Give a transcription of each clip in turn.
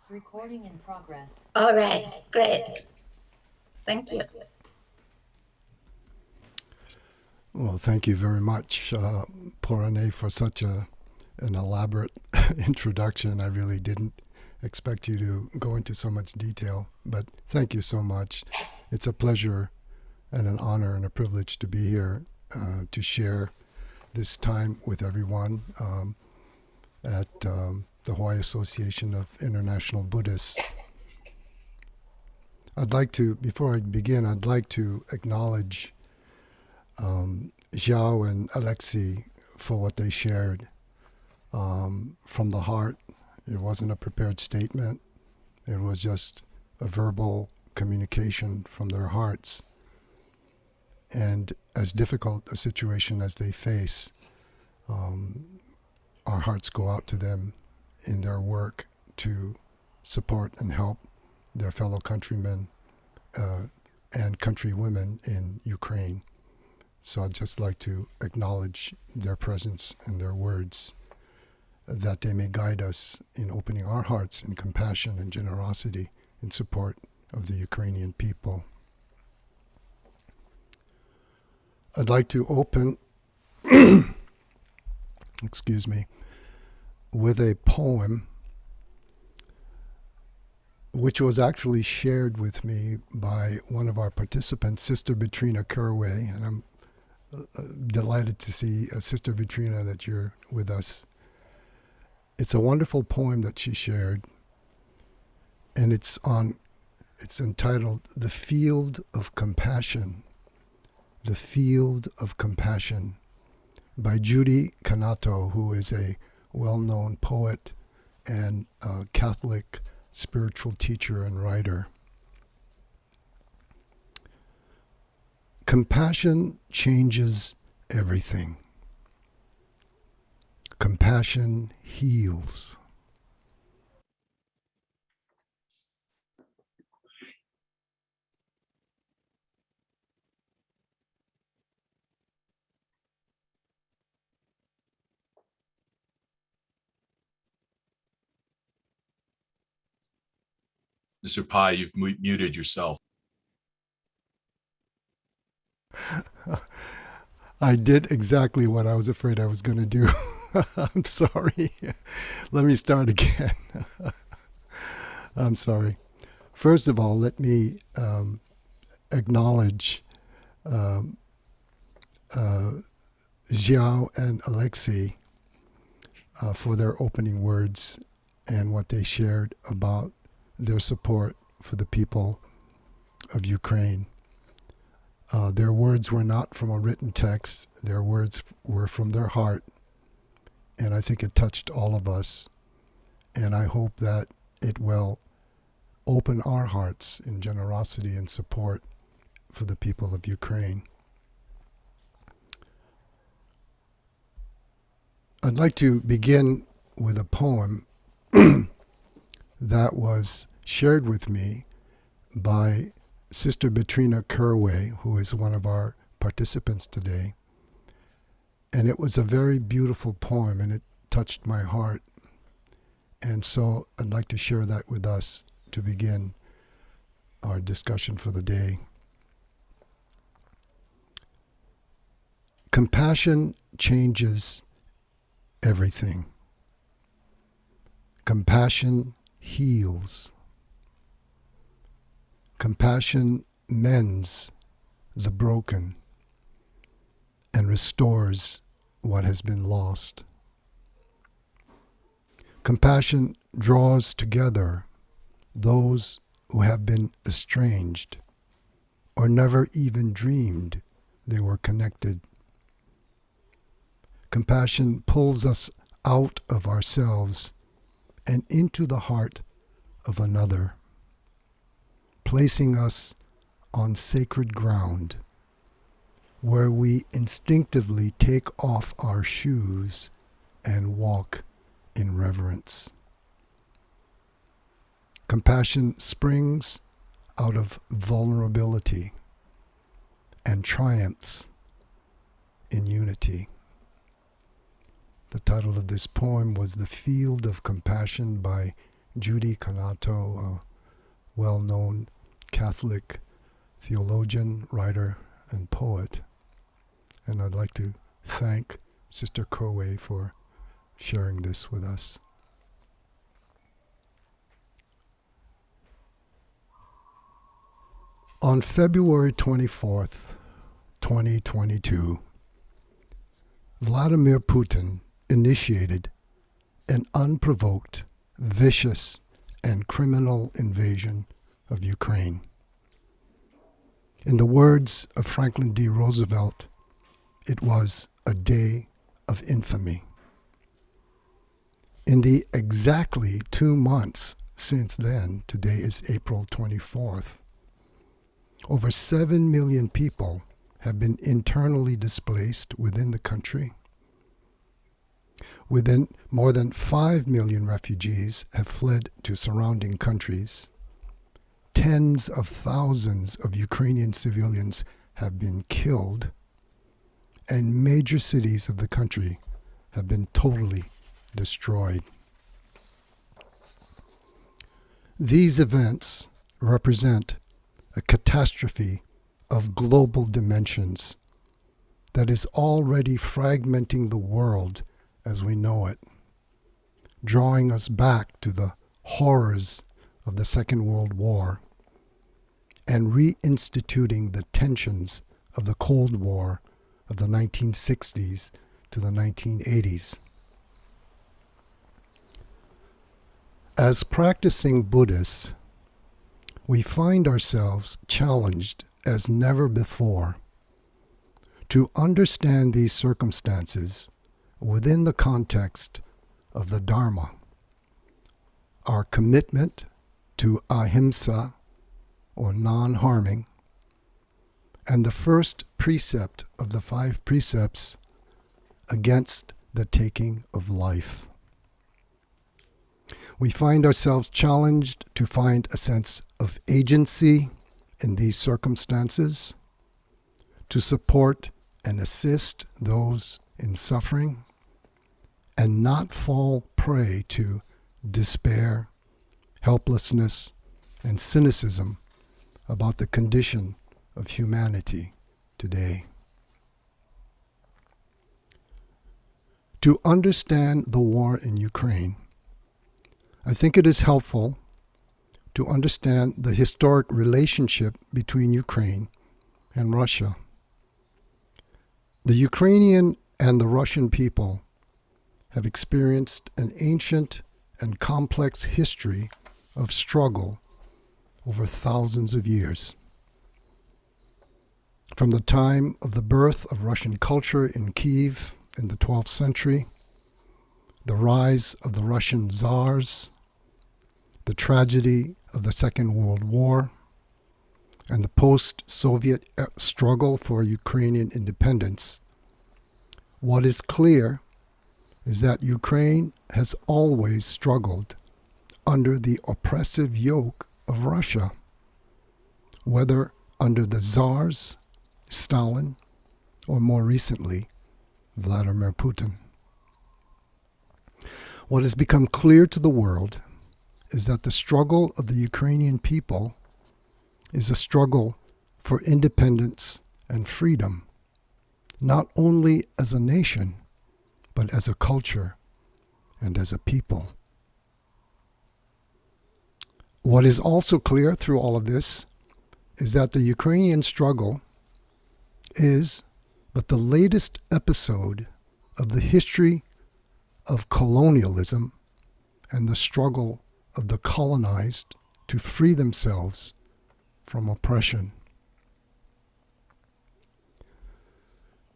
Recording in progress. All right, great. Thank you. Well, thank you very much, Porane, for such an elaborate introduction. I really didn't expect you to go into so much detail, but thank you so much. It's a pleasure and an honor and a privilege to be here to share this time with everyone at the Hawaii Association of International Buddhists. Before I begin, I'd like to acknowledge Xiao and Alexi for what they shared from the heart. It wasn't a prepared statement. It was just a verbal communication from their hearts. And as difficult a situation as they face, our hearts go out to them in their work to support and help their fellow countrymen and countrywomen in Ukraine. So I'd just like to acknowledge their presence and their words, that they may guide us in opening our hearts in compassion and generosity in support of the Ukrainian people. I'd like to open, with a poem which was actually shared with me by one of our participants, Sister Betrina Kerway, and I'm delighted to see Sister Betrina that you're with us. It's a wonderful poem that she shared, and it's entitled "The Field of Compassion." The Field of Compassion by Judy Kanato, who is a well-known poet and Catholic spiritual teacher and writer. Compassion changes everything. Compassion heals. Mr. Pai, you've muted yourself. I did exactly what I was afraid I was going to do. I'm sorry. Let me start again. I'm sorry. First of all, let me acknowledge Xiao and Alexei for their opening words and what they shared about their support for the people of Ukraine. Their words were not from a written text. Their words were from their heart. And I think it touched all of us. And I hope that it will open our hearts in generosity and support for the people of Ukraine. I'd like to begin with a poem that was shared with me by Sister Betrina Kerway, who is one of our participants today. And it was a very beautiful poem, and it touched my heart. And so I'd like to share that with us to begin our discussion for the day. Compassion changes everything. Compassion heals. Compassion mends the broken and restores what has been lost. Compassion draws together those who have been estranged or never even dreamed they were connected. Compassion pulls us out of ourselves and into the heart of another, placing us on sacred ground where we instinctively take off our shoes and walk in reverence. Compassion springs out of vulnerability and triumphs in unity. The title of this poem was "The Field of Compassion" by Judy Canato, a well-known Catholic theologian, writer, and poet. And I'd like to thank Sister Kerway for sharing this with us. On February 24th, 2022, Vladimir Putin initiated an unprovoked, vicious, and criminal invasion of Ukraine. In the words of Franklin D. Roosevelt, it was a day of infamy. In the exactly 2 months since then, today is April 24th, over 7 million people have been internally displaced within the country. Within more than 5 million refugees have fled to surrounding countries. Tens of thousands of Ukrainian civilians have been killed, and major cities of the country have been totally destroyed. These events represent a catastrophe of global dimensions that is already fragmenting the world as we know it, drawing us back to the horrors of the Second World War and reinstituting the tensions of the Cold War of the 1960s to the 1980s. As practicing Buddhists, we find ourselves challenged as never before to understand these circumstances within the context of the Dharma, our commitment to ahimsa, or non-harming, and the first precept of the 5 precepts against the taking of life. We find ourselves challenged to find a sense of agency in these circumstances, to support and assist those in suffering, and not fall prey to despair, helplessness, and cynicism about the condition of humanity today. To understand the war in Ukraine, I think it is helpful to understand the historic relationship between Ukraine and Russia. The Ukrainian and the Russian people have experienced an ancient and complex history of struggle over thousands of years. From the time of the birth of Russian culture in Kiev in the 12th century, the rise of the Russian Tsars, the tragedy of the Second World War, and the post-Soviet struggle for Ukrainian independence, what is clear is that Ukraine has always struggled under the oppressive yoke of Russia, whether under the Tsars, Stalin, or more recently, Vladimir Putin. What has become clear to the world is that the struggle of the Ukrainian people is a struggle for independence and freedom, not only as a nation, but as a culture and as a people. What is also clear through all of this is that the Ukrainian struggle is but the latest episode of the history of colonialism and the struggle of the colonized to free themselves from oppression.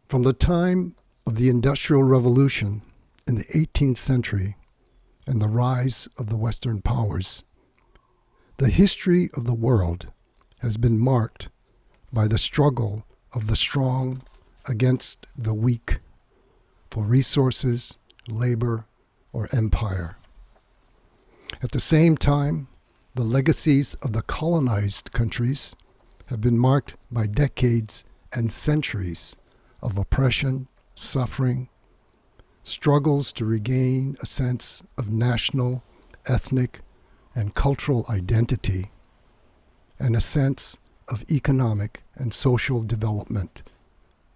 From the time of the Industrial Revolution in the 18th century and the rise of the Western powers, the history of the world has been marked by the struggle of the strong against the weak for resources, labor, or empire. At the same time, the legacies of the colonized countries have been marked by decades and centuries of oppression, suffering, struggles to regain a sense of national, ethnic, and cultural identity, and a sense of economic and social development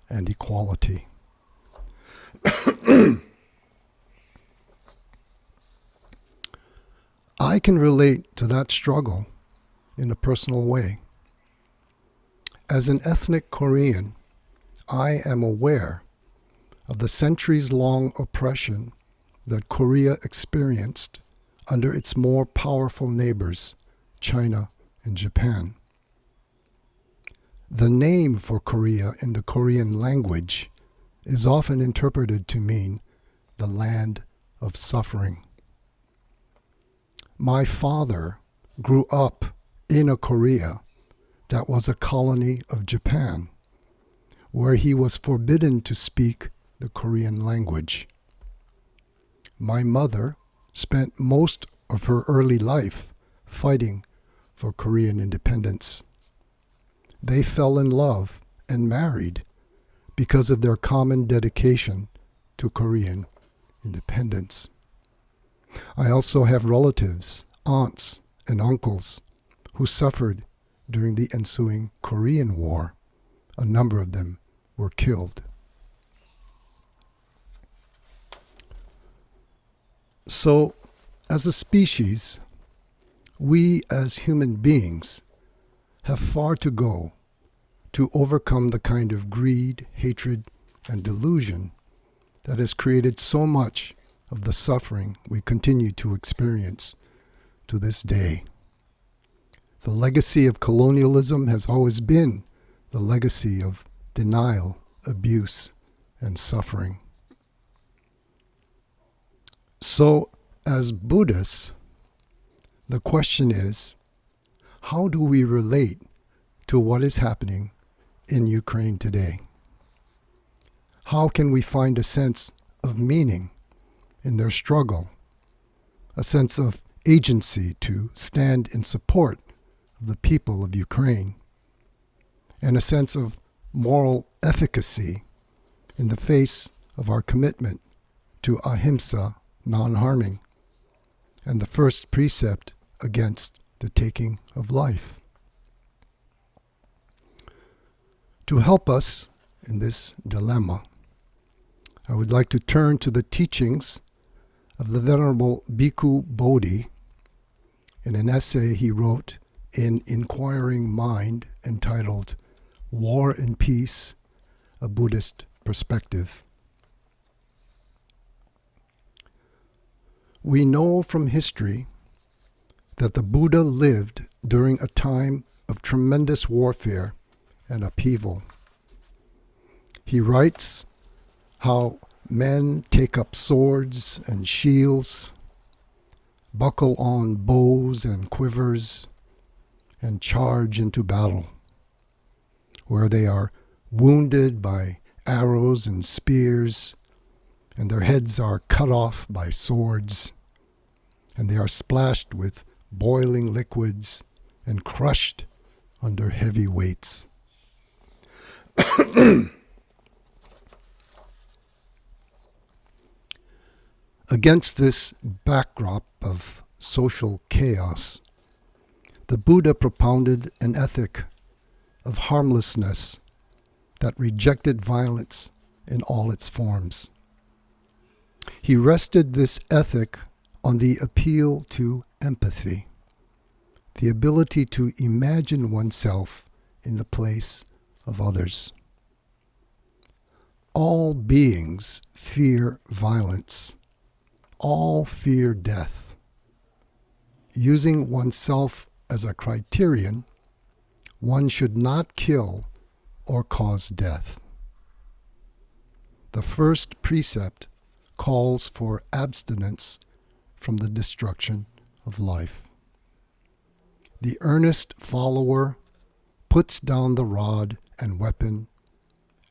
and equality. I can relate to that struggle in a personal way. As an ethnic Korean, I am aware of the centuries-long oppression that Korea experienced under its more powerful neighbors, China and Japan. The name for Korea in the Korean language is often interpreted to mean the land of suffering. My father grew up in a Korea that was a colony of Japan, where he was forbidden to speak the Korean language. My mother spent most of her early life fighting for Korean independence. They fell in love and married because of their common dedication to Korean independence. I also have relatives, aunts, and uncles who suffered during the ensuing Korean War. A number of them were killed. So, as a species, we as human beings have far to go to overcome the kind of greed, hatred, and delusion that has created so much of the suffering we continue to experience to this day. The legacy of colonialism has always been the legacy of denial, abuse, and suffering. So, as Buddhists, the question is, how do we relate to what is happening in Ukraine today? How can we find a sense of meaning in their struggle, a sense of agency to stand in support of the people of Ukraine, and a sense of moral efficacy in the face of our commitment to ahimsa, non-harming, and the first precept against the taking of life? To help us in this dilemma, I would like to turn to the teachings of the Venerable Bhikkhu Bodhi in an essay he wrote in Inquiring Mind entitled War and Peace, a Buddhist Perspective. We know from history that the Buddha lived during a time of tremendous warfare and upheaval. He writes how men take up swords and shields, buckle on bows and quivers, and charge into battle, where they are wounded by arrows and spears, and their heads are cut off by swords, and they are splashed with boiling liquids and crushed under heavy weights. Against this backdrop of social chaos, the Buddha propounded an ethic of harmlessness that rejected violence in all its forms. He rested this ethic on the appeal to empathy, the ability to imagine oneself in the place of others. All beings fear violence. All fear death. Using oneself as a criterion, one should not kill or cause death. The first precept calls for abstinence from the destruction of life. The earnest follower puts down the rod and weapon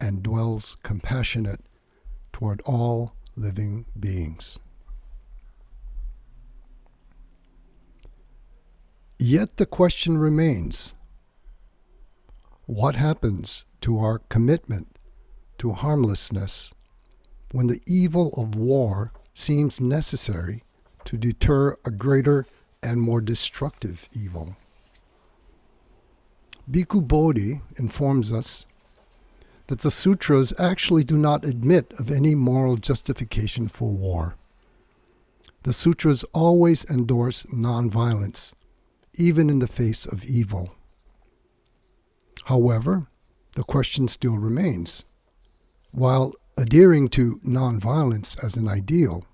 and dwells compassionate toward all living beings. Yet the question remains, what happens to our commitment to harmlessness when the evil of war seems necessary to deter a greater and more destructive evil. Bhikkhu Bodhi informs us that the sutras actually do not admit of any moral justification for war. The sutras always endorse nonviolence, even in the face of evil. However, the question still remains. While adhering to nonviolence as an ideal,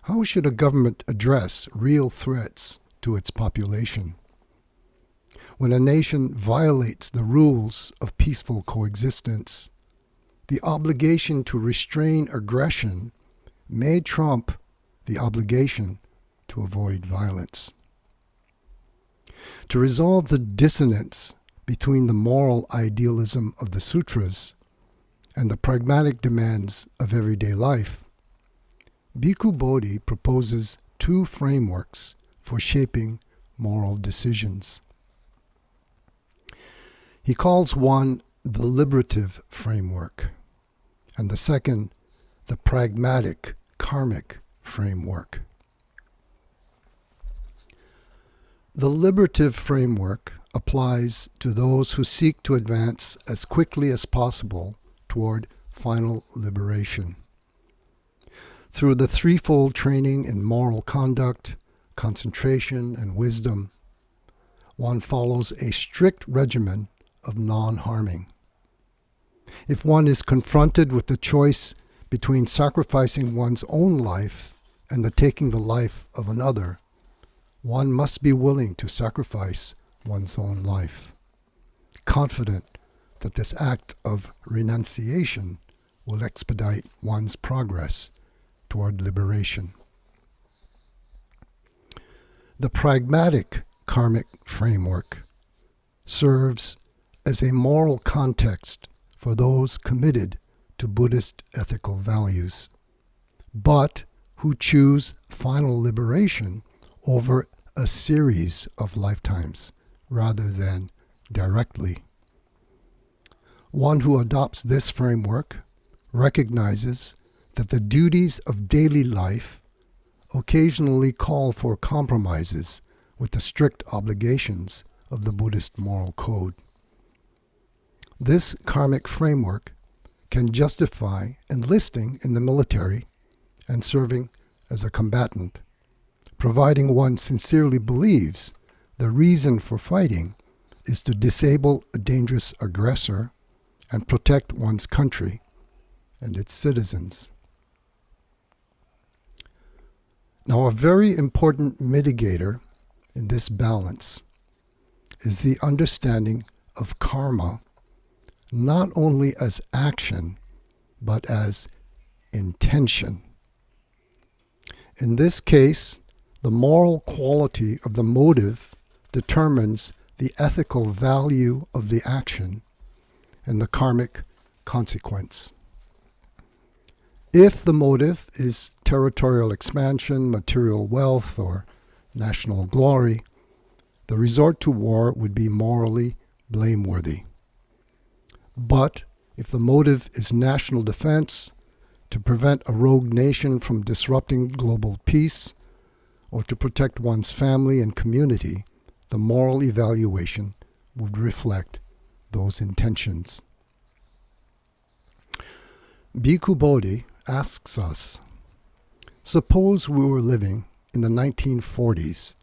how should a government address real threats to its population? When a nation violates the rules of peaceful coexistence, the obligation to restrain aggression may trump the obligation to avoid violence. To resolve the dissonance between the moral idealism of the sutras and the pragmatic demands of everyday life, Bhikkhu Bodhi proposes two frameworks for shaping moral decisions. He calls one the liberative framework, and the second the pragmatic karmic framework. The liberative framework applies to those who seek to advance as quickly as possible toward final liberation. Through the threefold training in moral conduct, concentration, and wisdom, one follows a strict regimen of non-harming. If one is confronted with the choice between sacrificing one's own life and the taking the life of another, one must be willing to sacrifice one's own life, confident that this act of renunciation will expedite one's progress toward liberation. The pragmatic karmic framework serves as a moral context for those committed to Buddhist ethical values, but who choose final liberation over a series of lifetimes rather than directly. One who adopts this framework recognizes that the duties of daily life occasionally call for compromises with the strict obligations of the Buddhist moral code. This karmic framework can justify enlisting in the military and serving as a combatant, providing one sincerely believes the reason for fighting is to disable a dangerous aggressor and protect one's country and its citizens. Now, a very important mitigator in this balance is the understanding of karma not only as action, but as intention. In this case, the moral quality of the motive determines the ethical value of the action and the karmic consequence. If the motive is territorial expansion, material wealth, or national glory, the resort to war would be morally blameworthy. But if the motive is national defense, to prevent a rogue nation from disrupting global peace, or to protect one's family and community, the moral evaluation would reflect those intentions. Bhikkhu Bodhi asks us, suppose we were living in the 1940s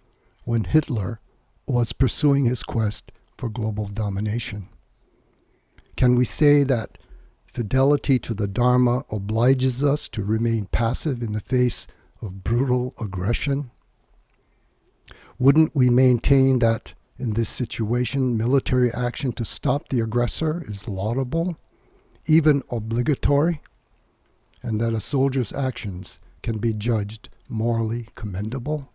when Hitler was pursuing his quest for global domination. Can we say that fidelity to the Dharma obliges us to remain passive in the face of brutal aggression? Wouldn't we maintain that in this situation, military action to stop the aggressor is laudable, even obligatory, and that a soldier's actions can be judged morally commendable?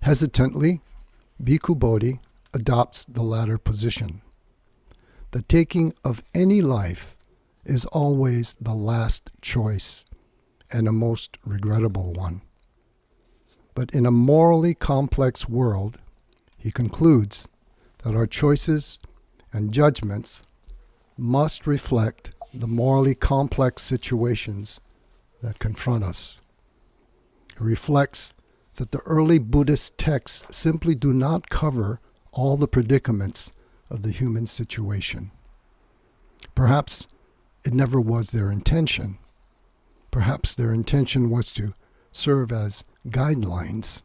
Hesitantly, Bhikkhu Bodhi adopts the latter position. The taking of any life is always the last choice and a most regrettable one. But in a morally complex world, he concludes that our choices and judgments must reflect the morally complex situations that confront us. It reflects that the early Buddhist texts simply do not cover all the predicaments of the human situation. Perhaps it never was their intention. Perhaps their intention was to serve as guidelines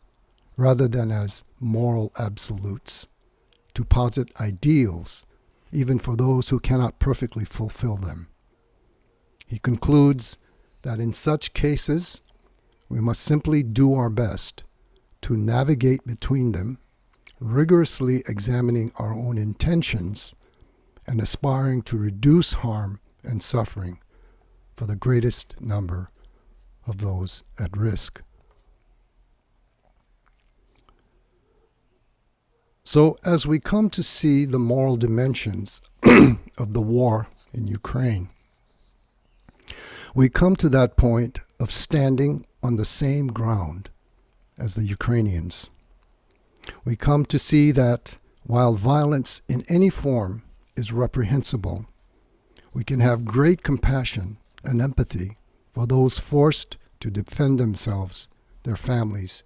rather than as moral absolutes, to posit ideals even for those who cannot perfectly fulfill them. He concludes that in such cases, we must simply do our best to navigate between them, rigorously examining our own intentions and aspiring to reduce harm and suffering for the greatest number of those at risk. So as we come to see the moral dimensions of the war in Ukraine, we come to that point of standing on the same ground as the Ukrainians. We come to see that while violence in any form is reprehensible, we can have great compassion and empathy for those forced to defend themselves, their families,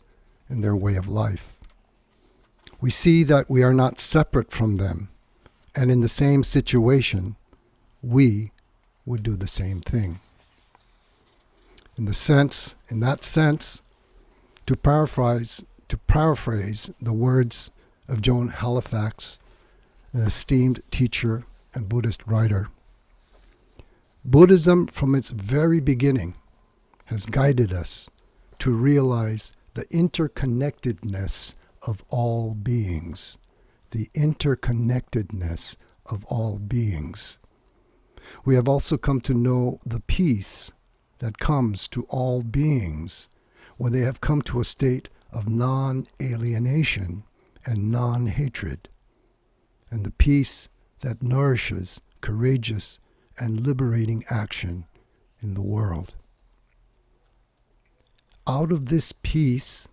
and their way of life. We see that we are not separate from them, and in the same situation, we would do the same thing. In that sense, to paraphrase the words of Joan Halifax, an esteemed teacher and Buddhist writer, Buddhism from its very beginning has guided us to realize the interconnectedness of all beings. The interconnectedness of all beings. We have also come to know the peace that comes to all beings when they have come to a state of non-alienation and non-hatred, and the peace that nourishes courageous and liberating action in the world. Out of this peace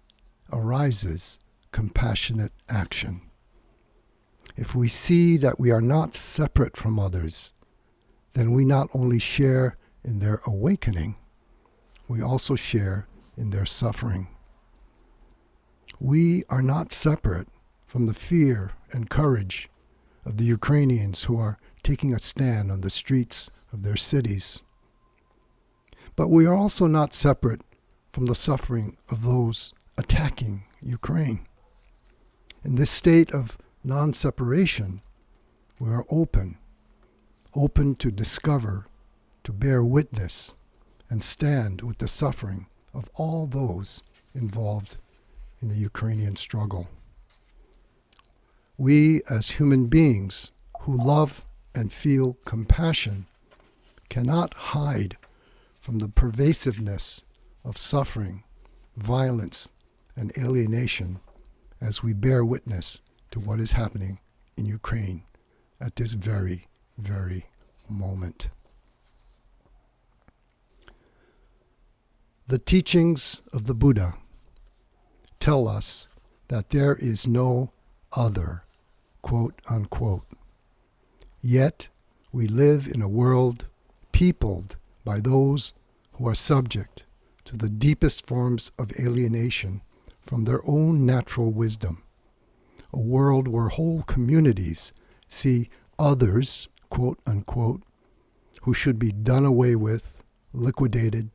arises compassionate action. If we see that we are not separate from others, then we not only share in their awakening, we also share in their suffering. We are not separate from the fear and courage of the Ukrainians who are taking a stand on the streets of their cities. But we are also not separate from the suffering of those attacking Ukraine. In this state of non-separation, we are open to discover, to bear witness, and stand with the suffering of all those involved in the Ukrainian struggle. We, as human beings who love and feel compassion, cannot hide from the pervasiveness of suffering, violence, and alienation as we bear witness to what is happening in Ukraine at this very, very moment. The teachings of the Buddha tell us that there is no other, quote unquote. Yet we live in a world peopled by those who are subject to the deepest forms of alienation from their own natural wisdom. A world where whole communities see others, quote unquote, who should be done away with, liquidated,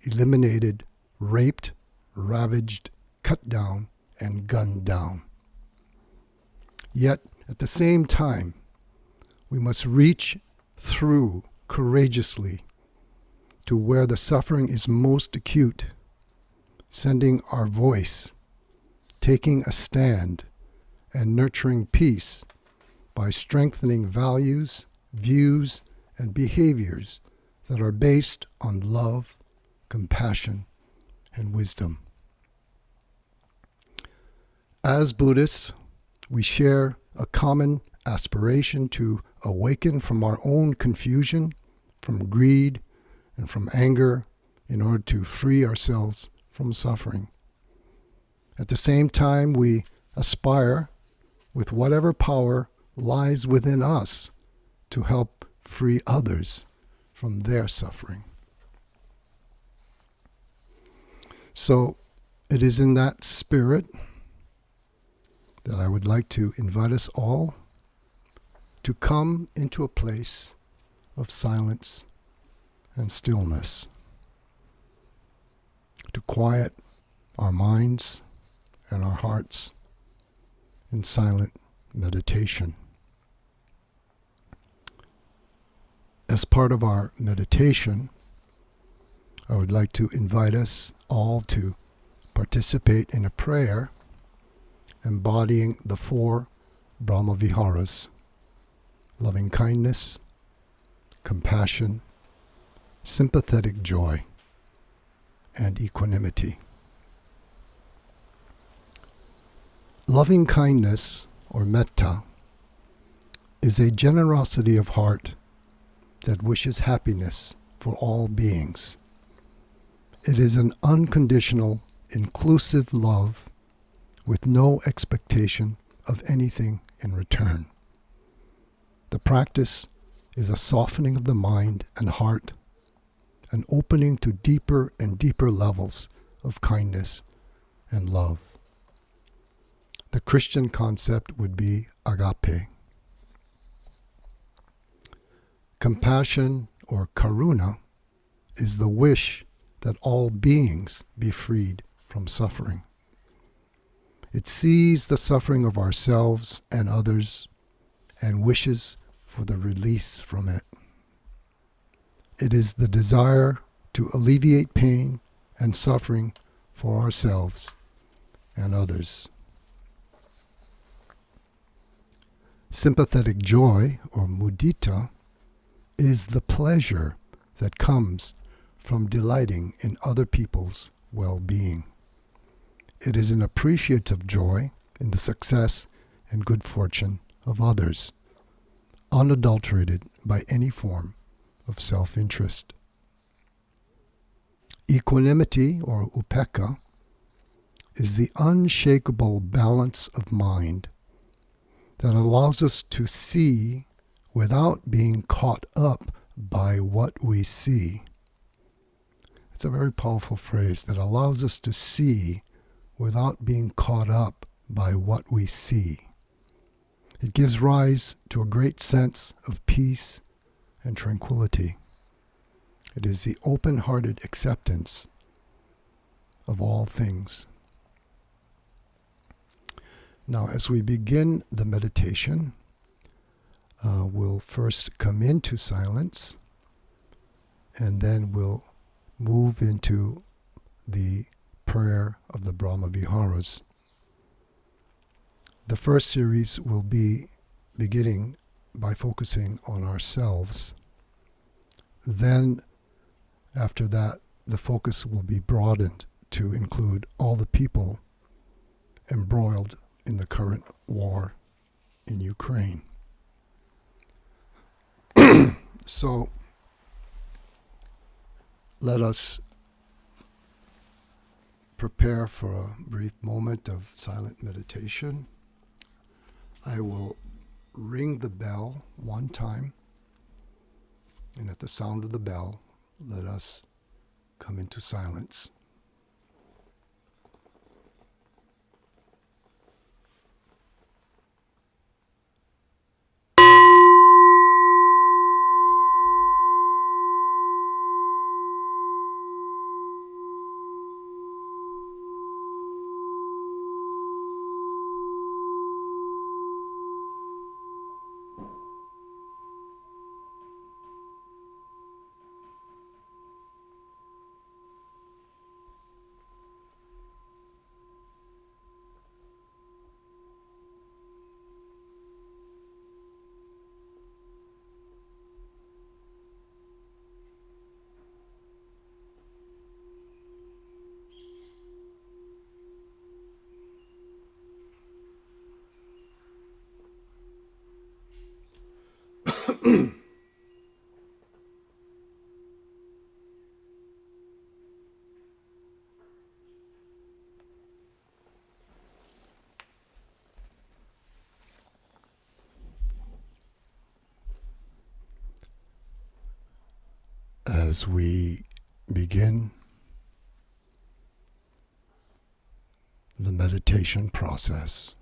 eliminated, raped, ravaged, cut down, and gunned down. Yet, at the same time, we must reach through courageously to where the suffering is most acute, sending our voice, taking a stand, and nurturing peace by strengthening values, views, and behaviors that are based on love, compassion, and wisdom. As Buddhists, we share a common aspiration to awaken from our own confusion, from greed, and from anger in order to free ourselves from suffering. At the same time, we aspire, with whatever power lies within us, to help free others from their suffering. So, It is in that spirit that I would like to invite us all to come into a place of silence and stillness, to quiet our minds and our hearts in silent meditation. As part of our meditation, I would like to invite us all to participate in a prayer embodying the 4 Brahma Viharas: loving kindness, compassion, sympathetic joy, and equanimity. Loving kindness, or metta, is a generosity of heart that wishes happiness for all beings. It is an unconditional, inclusive love with no expectation of anything in return. The practice is a softening of the mind and heart, an opening to deeper and deeper levels of kindness and love. The Christian concept would be agape. Compassion, or karuna, is the wish that all beings be freed from suffering. It sees the suffering of ourselves and others and wishes for the release from it. It is the desire to alleviate pain and suffering for ourselves and others. Sympathetic joy, or mudita, is the pleasure that comes from delighting in other people's well-being. It is an appreciative joy in the success and good fortune of others, unadulterated by any form of self-interest. Equanimity, or upekkha, is the unshakable balance of mind that allows us to see without being caught up by what we see. It's a very powerful phrase, that allows us to see without being caught up by what we see. It gives rise to a great sense of peace and tranquility. It is the open-hearted acceptance of all things. Now, as we begin the meditation, we'll first come into silence, and then we'll move into the prayer of the Brahma Viharas. The first series will be beginning by focusing on ourselves. Then, after that, the focus will be broadened to include all the people embroiled in the current war in Ukraine. So, let us prepare for a brief moment of silent meditation. I will ring the bell one time, and at the sound of the bell, let us come into silence. As we begin, the meditation process.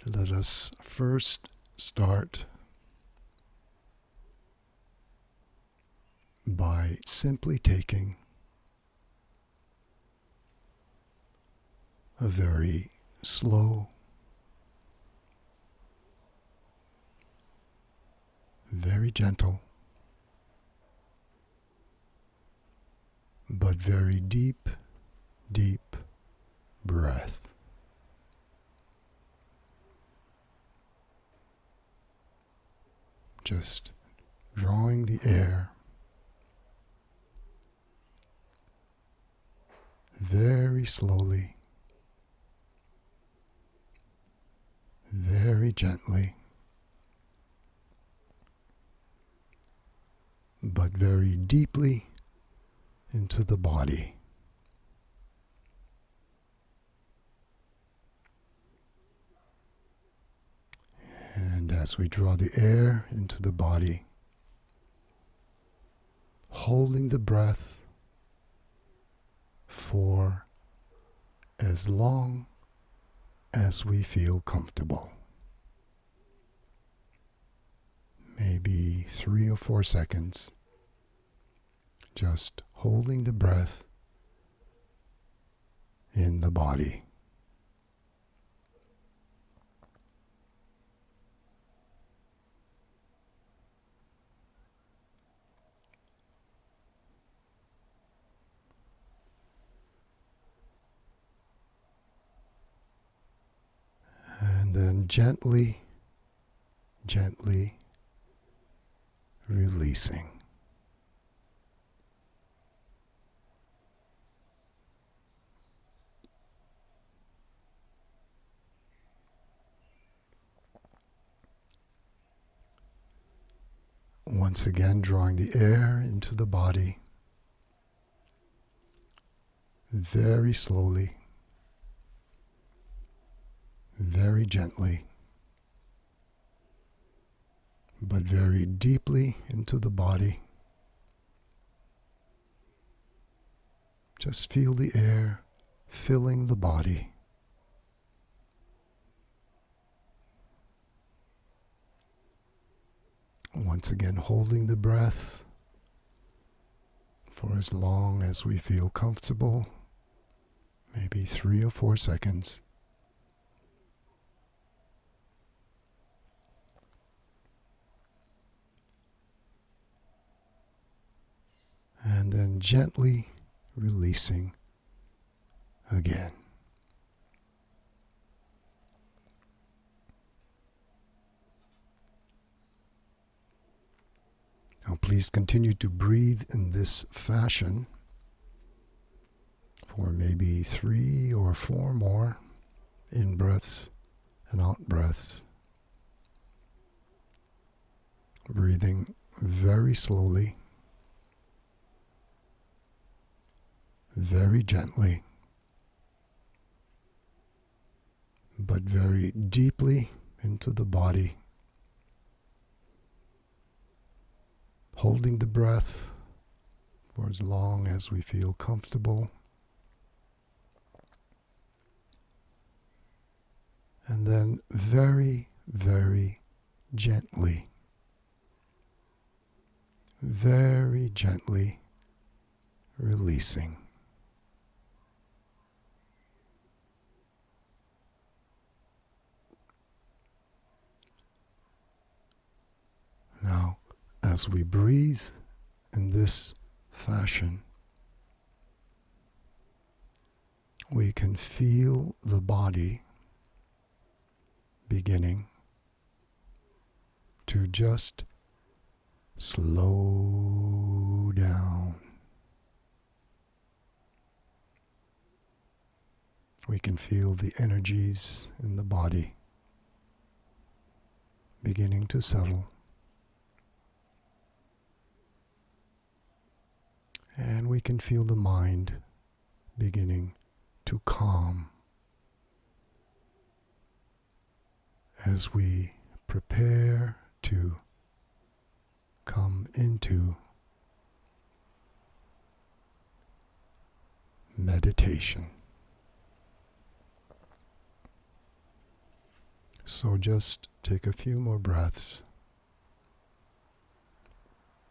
Let us first start by simply taking a very slow, very gentle, but very deep, deep breath. Just drawing the air very slowly, very gently, but very deeply into the body. And as we draw the air into the body, holding the breath for as long as we feel comfortable. Maybe 3 or 4 seconds, just holding the breath in the body. And then gently, gently releasing. Once again, drawing the air into the body very slowly, very gently, but very deeply into the body. Just feel the air filling the body. Once again, holding the breath for as long as we feel comfortable, maybe 3 or 4 seconds. And then gently releasing again. Now please continue to breathe in this fashion for maybe 3 or 4 more in-breaths and out-breaths. Breathing very slowly, very gently, but very deeply into the body. Holding the breath for as long as we feel comfortable. And then very, very gently releasing. Now, as we breathe in this fashion, we can feel the body beginning to just slow down. We can feel the energies in the body beginning to settle. And we can feel the mind beginning to calm as we prepare to come into meditation. So just take a few more breaths,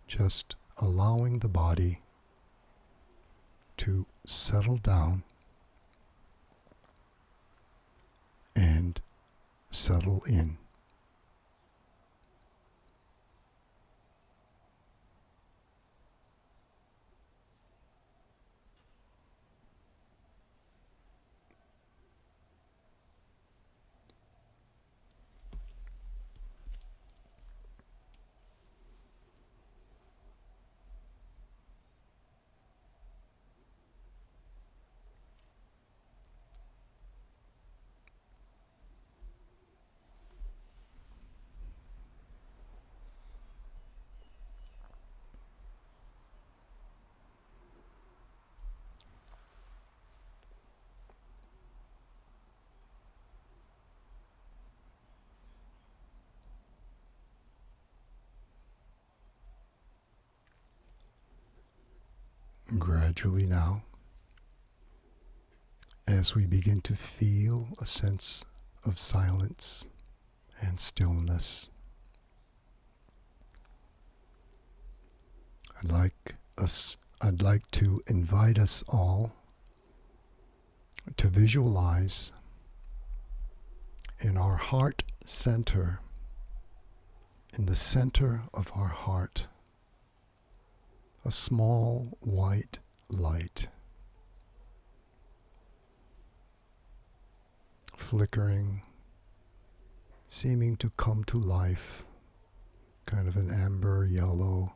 just allowing the body to settle down and settle in. Gradually now, as we begin to feel a sense of silence and stillness, I'd like to invite us all to visualize in our heart center, in the center of our heart, a small white light flickering, seeming to come to life, kind of an amber yellow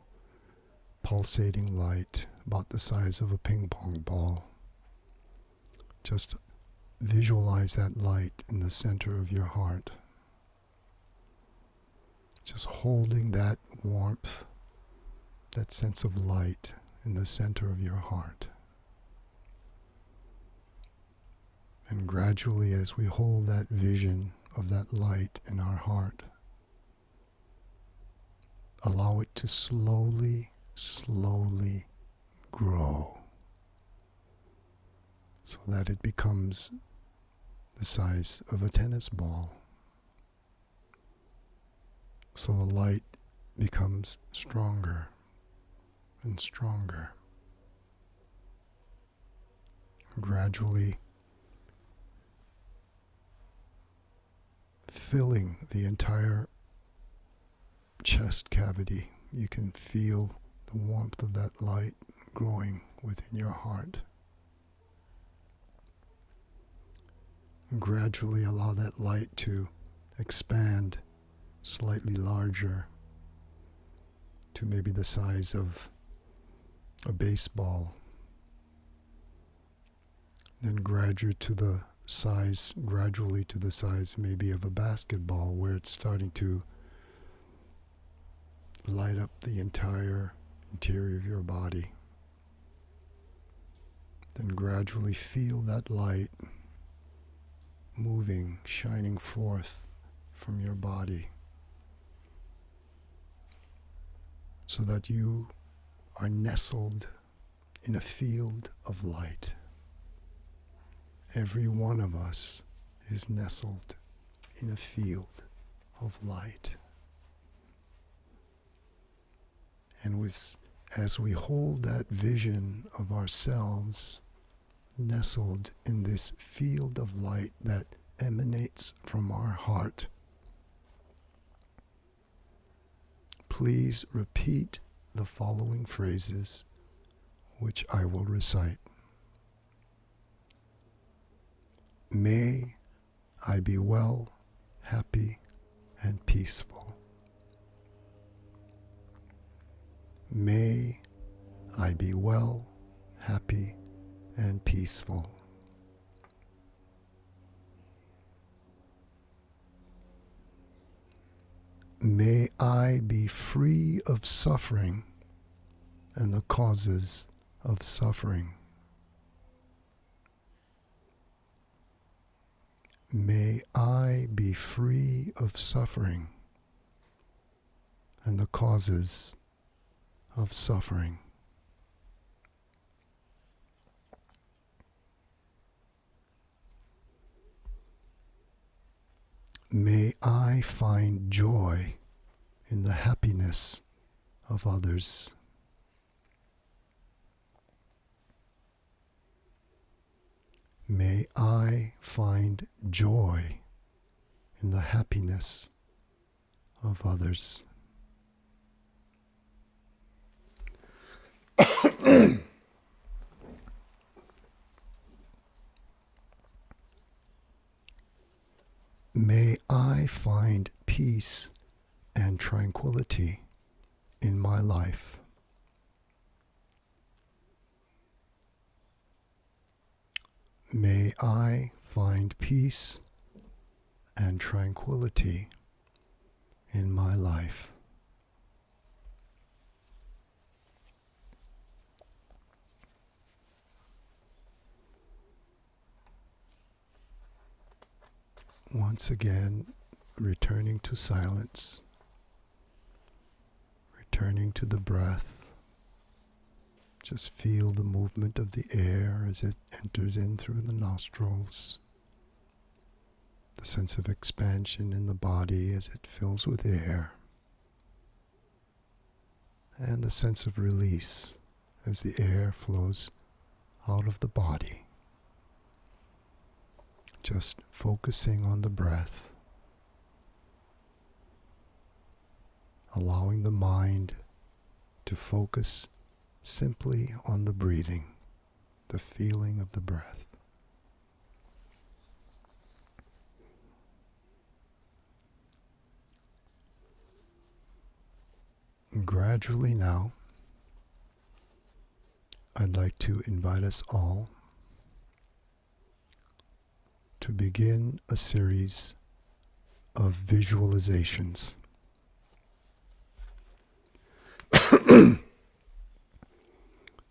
pulsating light about the size of a ping pong ball. Just visualize that light in the center of your heart, just holding that warmth, that sense of light in the center of your heart. And gradually, as we hold that vision of that light in our heart, allow it to slowly grow so that it becomes the size of a tennis ball. So the light becomes stronger and stronger, gradually filling the entire chest cavity. You can feel the warmth of that light growing within your heart. And gradually allow that light to expand slightly larger to maybe the size of a baseball, then gradually to the size maybe of a basketball, where it's starting to light up the entire interior of your body. Then gradually feel that light moving, shining forth from your body, so that you are nestled in a field of light. Every one of us is nestled in a field of light. And as we hold that vision of ourselves nestled in this field of light that emanates from our heart, please repeat the following phrases, which I will recite. May I be well, happy, and peaceful. May I be well, happy, and peaceful. May I be free of suffering and the causes of suffering. May I be free of suffering and the causes of suffering. may I find joy in the happiness of others. May I find joy in the happiness of others. May I find peace and tranquility in my life. May I find peace and tranquility in my life. Once again, returning to silence, returning to the breath. Just feel the movement of the air as it enters in through the nostrils. The sense of expansion in the body as it fills with air. And the sense of release as the air flows out of the body. Just focusing on the breath. Allowing the mind to focus simply on the breathing, the feeling of the breath. And gradually now, I'd like to invite us all to begin a series of visualizations.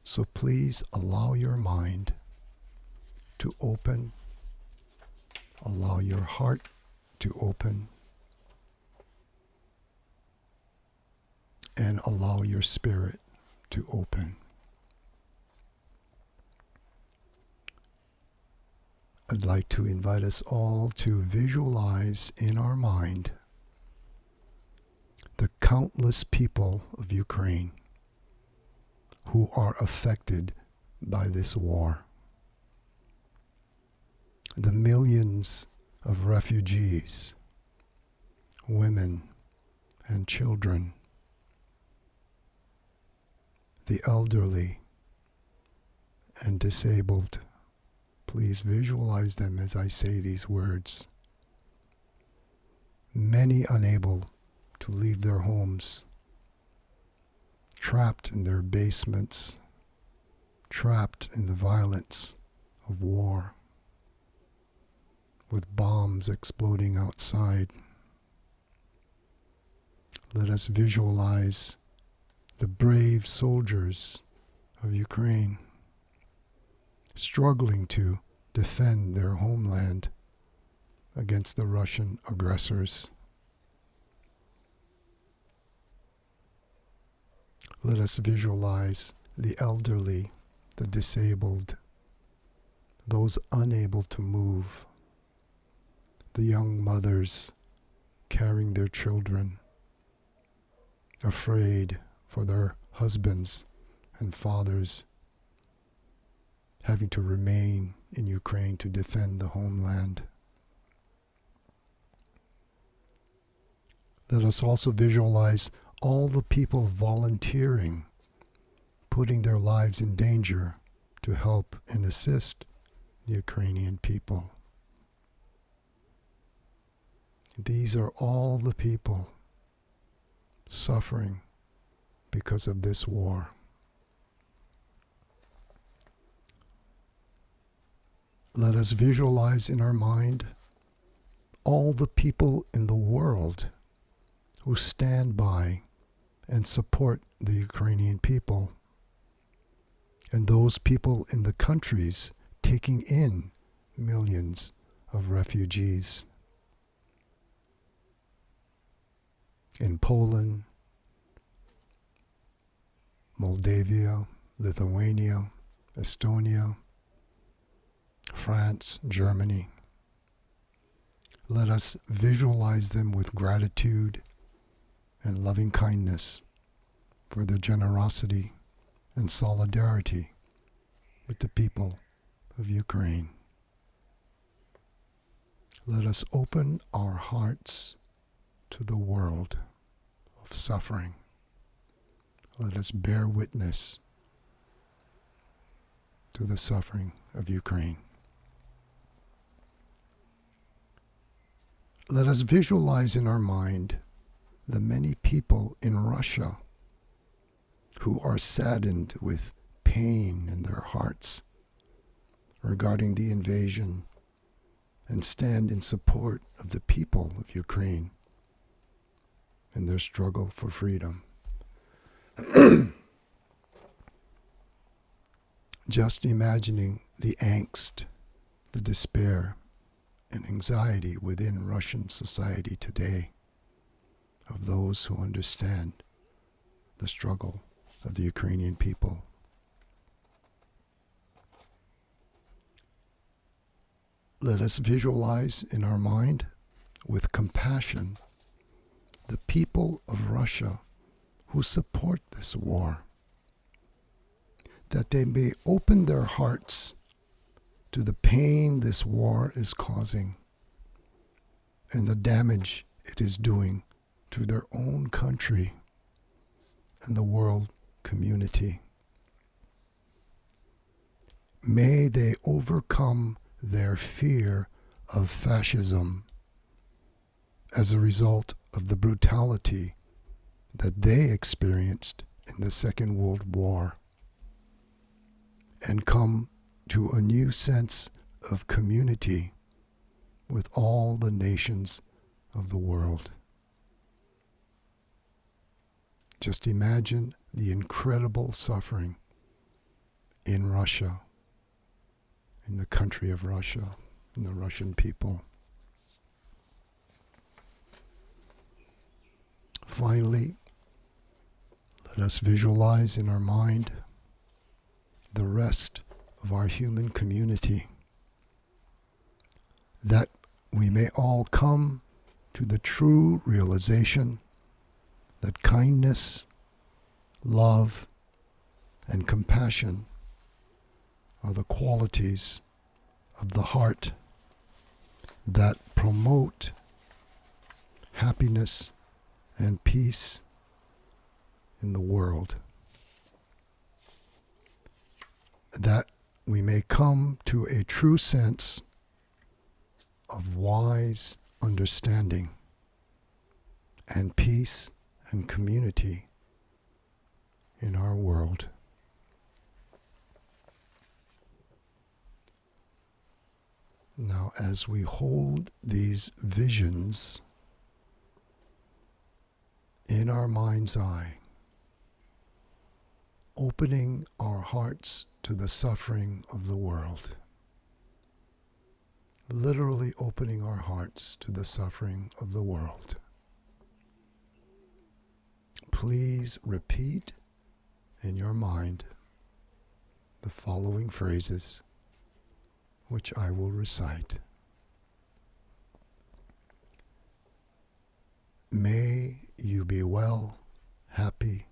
So please allow your mind to open, allow your heart to open, and allow your spirit to open. I'd like to invite us all to visualize in our mind the countless people of Ukraine who are affected by this war. The millions of refugees, women and children, the elderly and disabled. Please visualize them as I say these words. Many unable to leave their homes, trapped in their basements, trapped in the violence of war, with bombs exploding outside. Let us visualize the brave soldiers of Ukraine struggling to defend their homeland against the Russian aggressors. Let us visualize the elderly, the disabled, those unable to move, the young mothers carrying their children, afraid for their husbands and fathers, having to remain in Ukraine to defend the homeland. Let us also visualize all the people volunteering, putting their lives in danger to help and assist the Ukrainian people. These are all the people suffering because of this war. Let us visualize in our mind all the people in the world who stand by and support the Ukrainian people, and those people in the countries taking in millions of refugees. In Poland, Moldavia, Lithuania, Estonia, France, Germany. Let us visualize them with gratitude and loving kindness for their generosity and solidarity with the people of Ukraine. Let us open our hearts to the world of suffering. Let us bear witness to the suffering of Ukraine. Let us visualize in our mind the many people in Russia who are saddened with pain in their hearts regarding the invasion and stand in support of the people of Ukraine in their struggle for freedom. Just imagining the angst, the despair, and anxiety within Russian society today of those who understand the struggle of the Ukrainian people. Let us visualize in our mind with compassion the people of Russia who support this war, that they may open their hearts to the pain this war is causing and the damage it is doing to their own country and the world community. May they overcome their fear of fascism as a result of the brutality that they experienced in the Second World War and come to a new sense of community with all the nations of the world. Just imagine the incredible suffering in Russia, in the country of Russia, in the Russian people. Finally, let us visualize in our mind the rest of our human community, that we may all come to the true realization that kindness, love, and compassion are the qualities of the heart that promote happiness and peace in the world. That we may come to a true sense of wise understanding and peace and community in our world. Now, as we hold these visions in our mind's eye, opening our hearts to the suffering of the world, literally opening our hearts to the suffering of the world, please repeat in your mind the following phrases, which I will recite. May you be well, happy,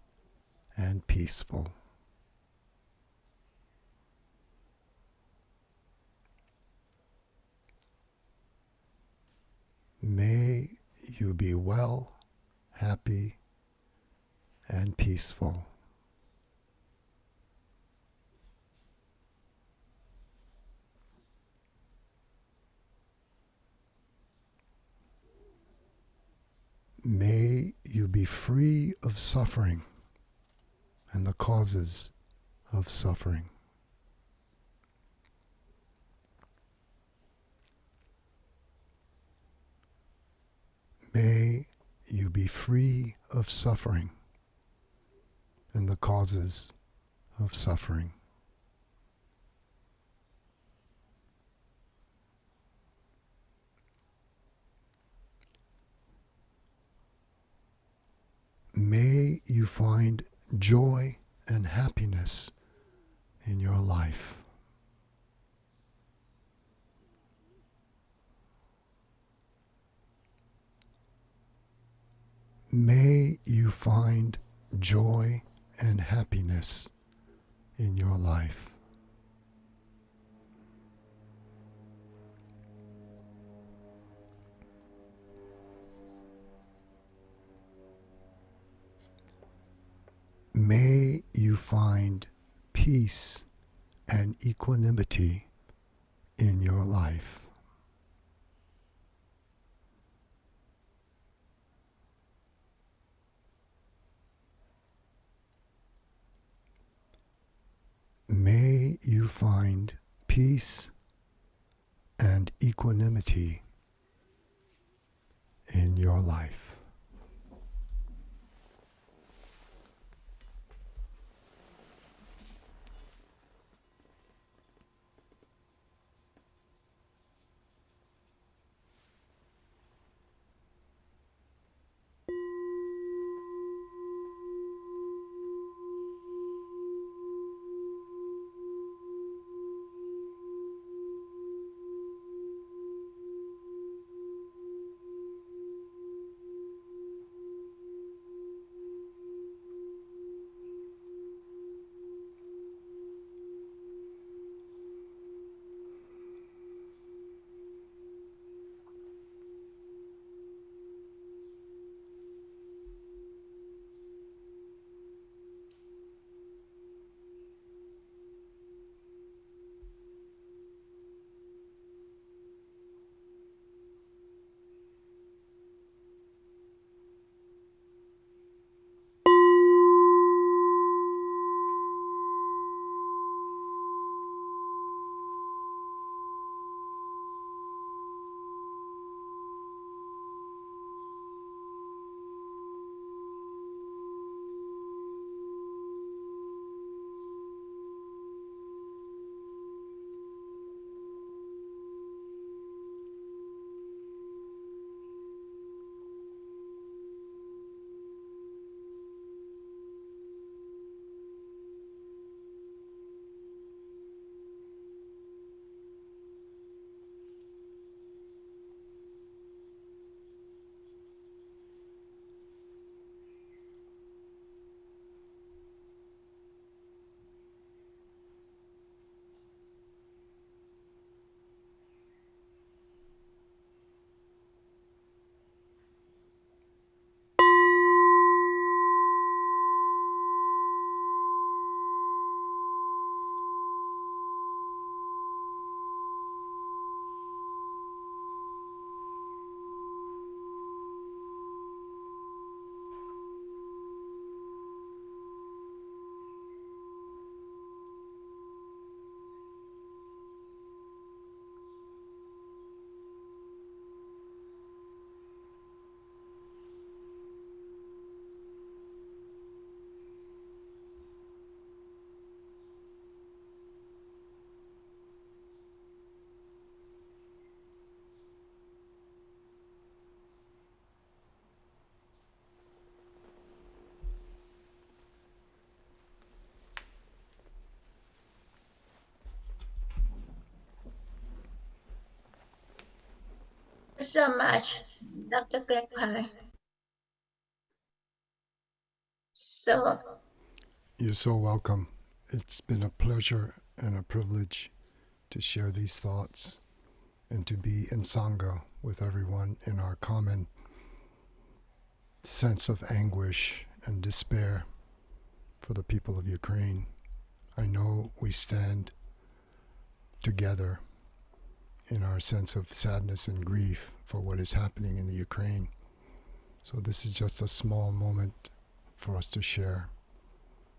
and peaceful. May you be well, happy, and peaceful. May you be free of suffering and the causes of suffering. May you be free of suffering and the causes of suffering. May you find joy and happiness in your life. May you find joy and happiness in your life. May you find peace and equanimity in your life. May you find peace and equanimity in your life. So much, Dr. Gregory. So, You're so welcome. It's been a pleasure and a privilege to share these thoughts and to be in Sangha with everyone in our common sense of anguish and despair for the people of Ukraine. I know we stand together in our sense of sadness and grief for what is happening in the Ukraine. So this is just a small moment for us to share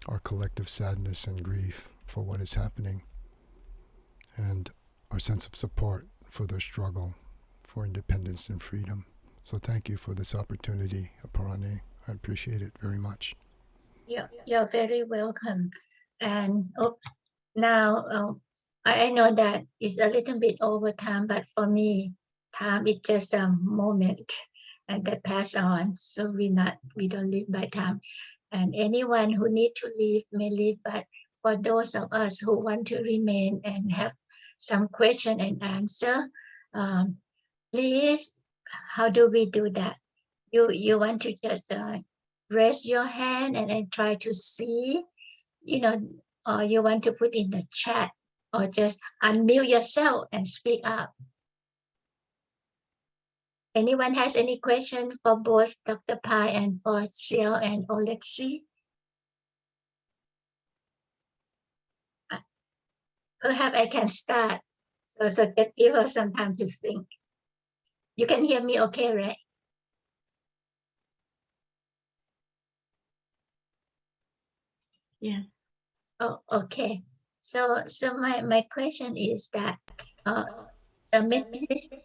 our collective sadness and grief for what is happening and our sense of support for their struggle for independence and freedom. So thank you for this opportunity, Aparane. I appreciate it very much. you're very welcome. And now I know that it's a little bit over time, but for me, time is just a moment and that pass on. So we don't live by time. And anyone who need to leave may leave, but for those of us who want to remain and have some question and answer, please, how do we do that? you want to just raise your hand and then try to see, or you want to put in the chat, or just unmute yourself and speak up. Anyone has any question for both Dr. Pai and for Xiao and Alexi? Perhaps I can start so that people some time to think. You can hear me okay, right? Yeah. Oh, okay. So my question is that the meditation,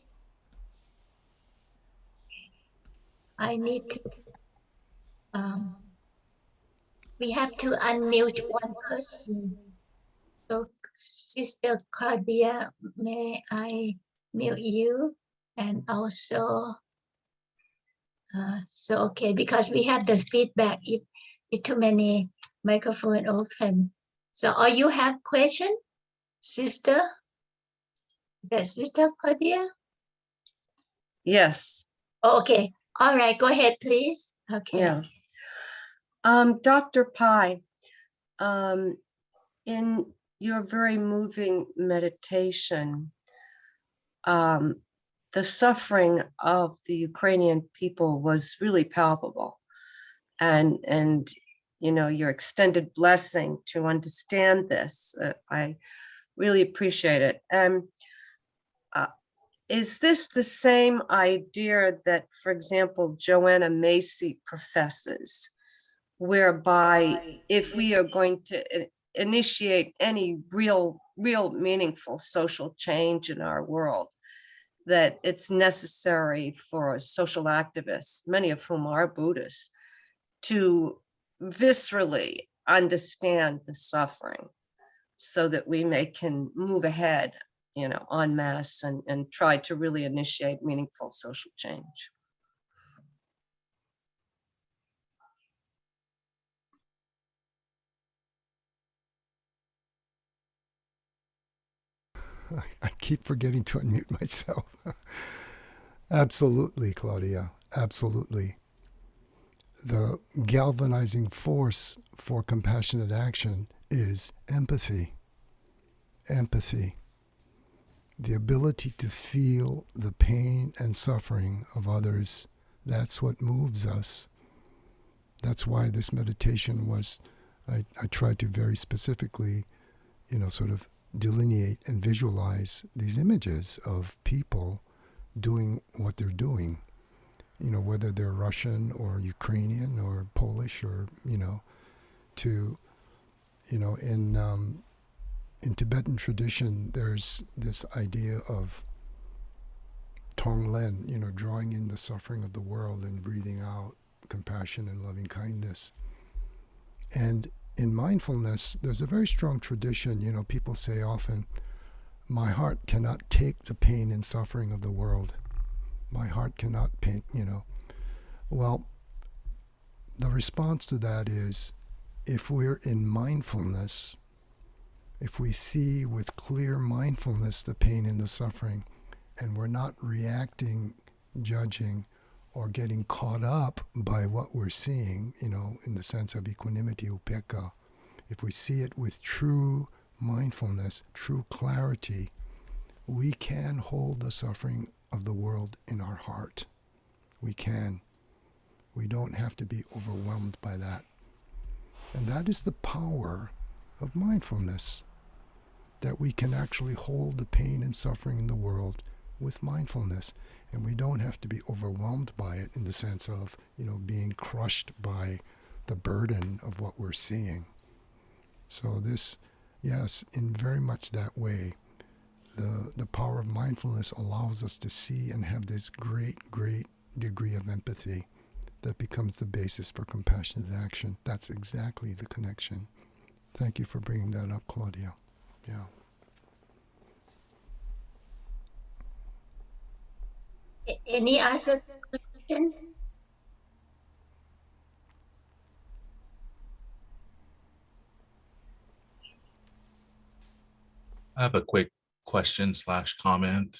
I need to we have to unmute one person. So Sister Claudia, may I mute you? And also, so okay, because we have the feedback, if too many microphone open. So, or you have question, Sister? Is that Sister Claudia? Yes. Oh, okay. All right. Go ahead, please. Okay. Yeah. Dr. Pai, in your very moving meditation, the suffering of the Ukrainian people was really palpable, and your extended blessing to understand this, I really appreciate it. And is this the same idea that, for example, Joanna Macy professes, whereby if we are going to initiate any real meaningful social change in our world, that it's necessary for social activists, many of whom are Buddhists, to viscerally understand the suffering so that we can move ahead, en masse and try to really initiate meaningful social change. I keep forgetting to unmute myself. Absolutely, Claudia. Absolutely. The galvanizing force for compassionate action is empathy. Empathy. The ability to feel the pain and suffering of others. That's what moves us. That's why this meditation was, I tried to very specifically, sort of delineate and visualize these images of people doing what they're doing, whether they're Russian or Ukrainian or Polish or, in Tibetan tradition, there's this idea of Tonglen, drawing in the suffering of the world and breathing out compassion and loving kindness. And in mindfulness, there's a very strong tradition. People say often, my heart cannot take the pain and suffering of the world. My heart cannot paint, Well, the response to that is, if we're in mindfulness, if we see with clear mindfulness the pain and the suffering, and we're not reacting, judging, or getting caught up by what we're seeing, in the sense of equanimity, upekkha, if we see it with true mindfulness, true clarity, we can hold the suffering of the world in our heart. We can. We don't have to be overwhelmed by that. And that is the power of mindfulness, that we can actually hold the pain and suffering in the world with mindfulness. And we don't have to be overwhelmed by it in the sense of, being crushed by the burden of what we're seeing. So this, yes, in very much that way, the power of mindfulness allows us to see and have this great degree of empathy that becomes the basis for compassionate action. That's exactly the connection. Thank you for bringing that up, Claudia. Yeah. Any other question? I have a quick question / comment.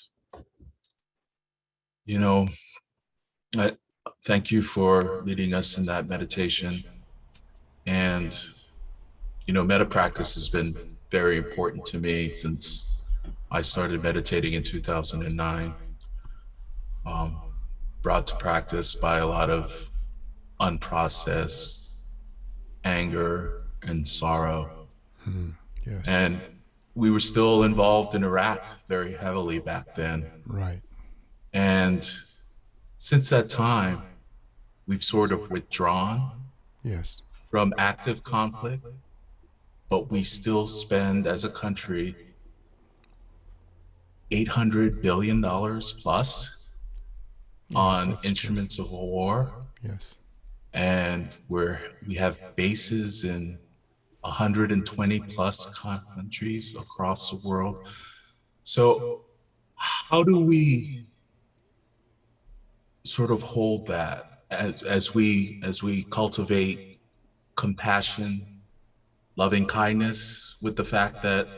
Thank you for leading us in that meditation. And, meta practice has been very important to me since I started meditating in 2009. Brought to practice by a lot of unprocessed anger and sorrow. Yes. And we were still involved in Iraq very heavily back then. Right. And since that time, we've sort of withdrawn Yes. from active conflict, but we still spend as a country $800 billion plus Yes, on that's true. instruments of war. Yes. And we have bases in 120 plus countries across the world. So how do we sort of hold that as we cultivate compassion, loving kindness, with the fact that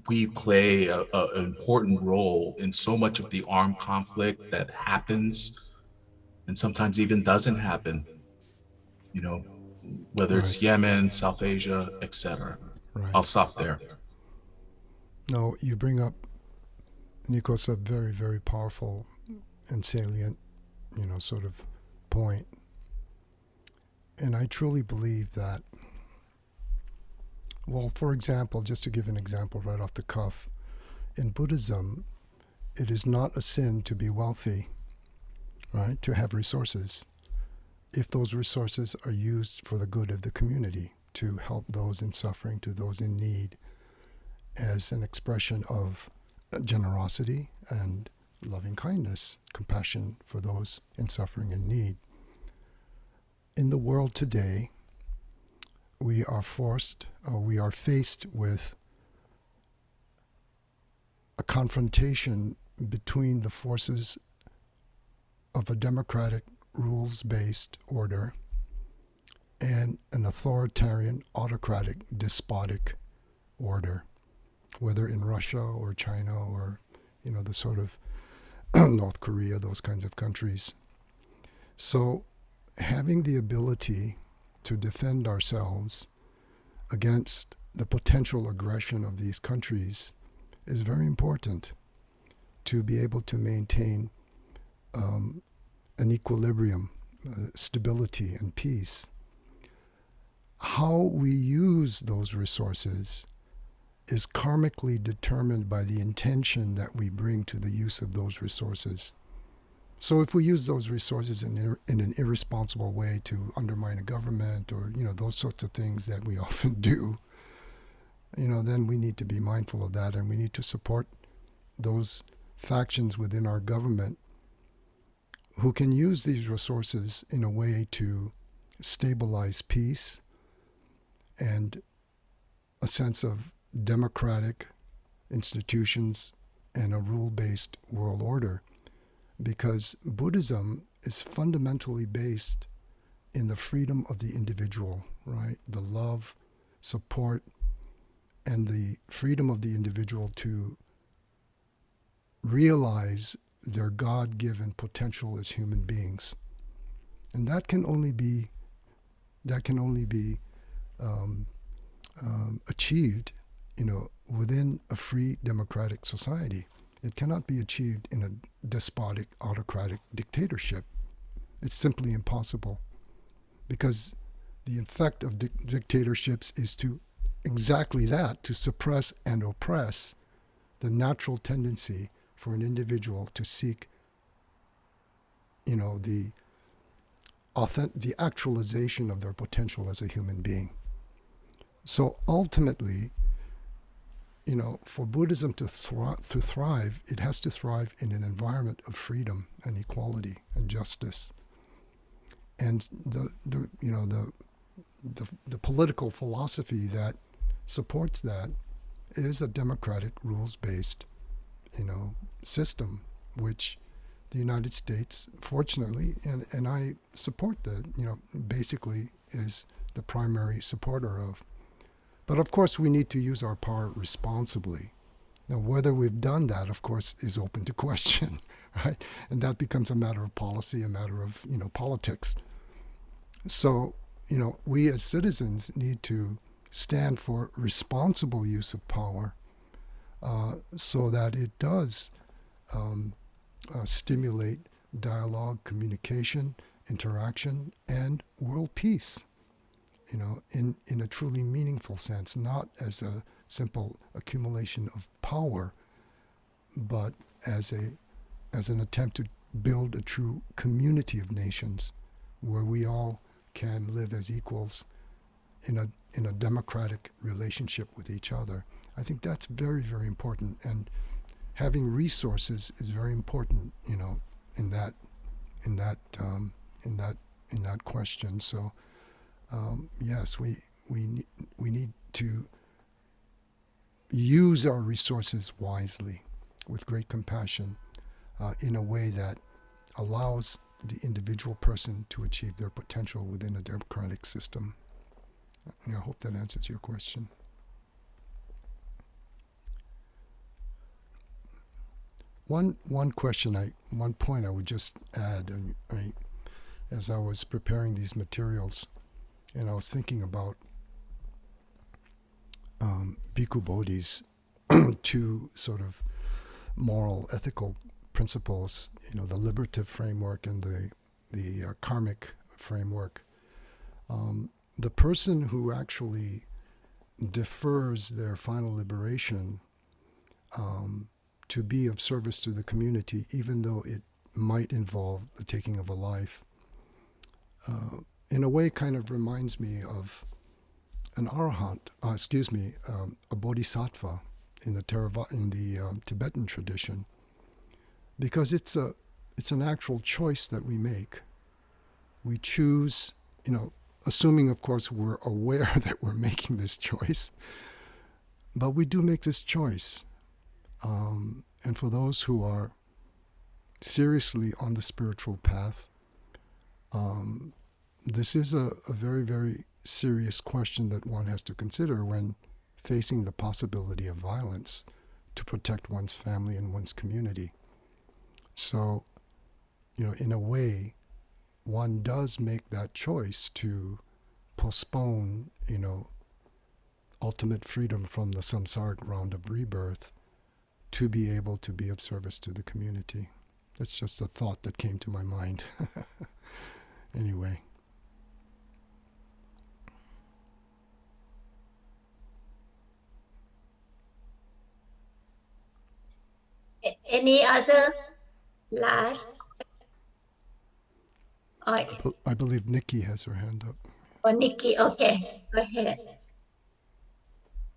we play an important role in so much of the armed conflict that happens and sometimes even doesn't happen, whether it's Right. Yemen, South Asia, etc. Right. I'll stop there. No, you bring up, Nikos, a very, very powerful and salient, sort of point. And I truly believe that, well, for example, just to give an example right off the cuff, in Buddhism, it is not a sin to be wealthy, right? To have resources, if those resources are used for the good of the community, to help those in suffering, to those in need, as an expression of generosity and loving kindness, compassion for those in suffering and need. In the world today, we are faced with a confrontation between the forces of a democratic, rules-based order and an authoritarian, autocratic, despotic order, whether in Russia or China or, the sort of North Korea, those kinds of countries. So having the ability to defend ourselves against the potential aggression of these countries is very important, to be able to maintain an equilibrium, stability, and peace. How we use those resources is karmically determined by the intention that we bring to the use of those resources. So if we use those resources in an irresponsible way to undermine a government or, those sorts of things that we often do, then we need to be mindful of that, and we need to support those factions within our government who can use these resources in a way to stabilize peace and a sense of democratic institutions and a rule-based world order. Because Buddhism is fundamentally based in the freedom of the individual, right? The love, support, and the freedom of the individual to realize their God-given potential as human beings. And that can only be achieved, within a free democratic society. It cannot be achieved in a despotic, autocratic dictatorship. It's simply impossible, because the effect of dictatorships is to exactly that, to suppress and oppress the natural tendency for an individual to seek, the actualization of their potential as a human being. So ultimately, for Buddhism to thrive, it has to thrive in an environment of freedom and equality and justice. And the political philosophy that supports that is a democratic, rules-based, system, which the United States, fortunately, and I support that, basically is the primary supporter of. But of course, we need to use our power responsibly. Now, whether we've done that, of course, is open to question, right? And that becomes a matter of policy, a matter of, politics. So, we as citizens need to stand for responsible use of power so that it does stimulate dialogue, communication, interaction, and world peace, in a truly meaningful sense, not as a simple accumulation of power, but as an attempt to build a true community of nations where we all can live as equals in a democratic relationship with each other. I think that's very, very important, and having resources is very important, in that question. So yes, we need to use our resources wisely, with great compassion, in a way that allows the individual person to achieve their potential within a democratic system. I hope that answers your question. One point I would just add, as I was preparing these materials, and I was thinking about Bhikkhu Bodhi's two sort of moral, ethical principles, the liberative framework and the karmic framework. The person who actually defers their final liberation to be of service to the community, even though it might involve the taking of a life, in a way kind of reminds me of an arahant, a bodhisattva in the Tibetan tradition, because it's an actual choice that we make. We choose, assuming, of course, we're aware that we're making this choice, but we do make this choice. And for those who are seriously on the spiritual path, this is a very, very serious question that one has to consider when facing the possibility of violence to protect one's family and one's community. So, in a way, one does make that choice to postpone, ultimate freedom from the samsaric round of rebirth to be able to be of service to the community. That's just a thought that came to my mind. Anyway. Any other last? I believe Nikki has her hand up. Or Nikki, okay, go ahead.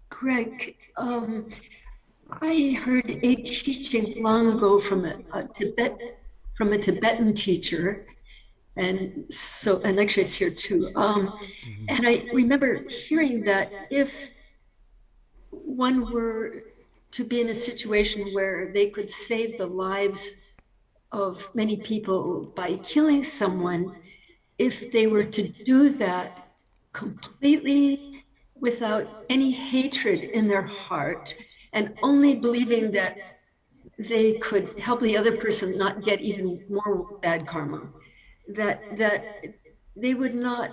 Greg, I heard a teaching long ago from a Tibetan teacher, and actually it's here too. And I remember hearing that if one were to be in a situation where they could save the lives of many people by killing someone, if they were to do that completely without any hatred in their heart and only believing that they could help the other person not get even more bad karma, that they would not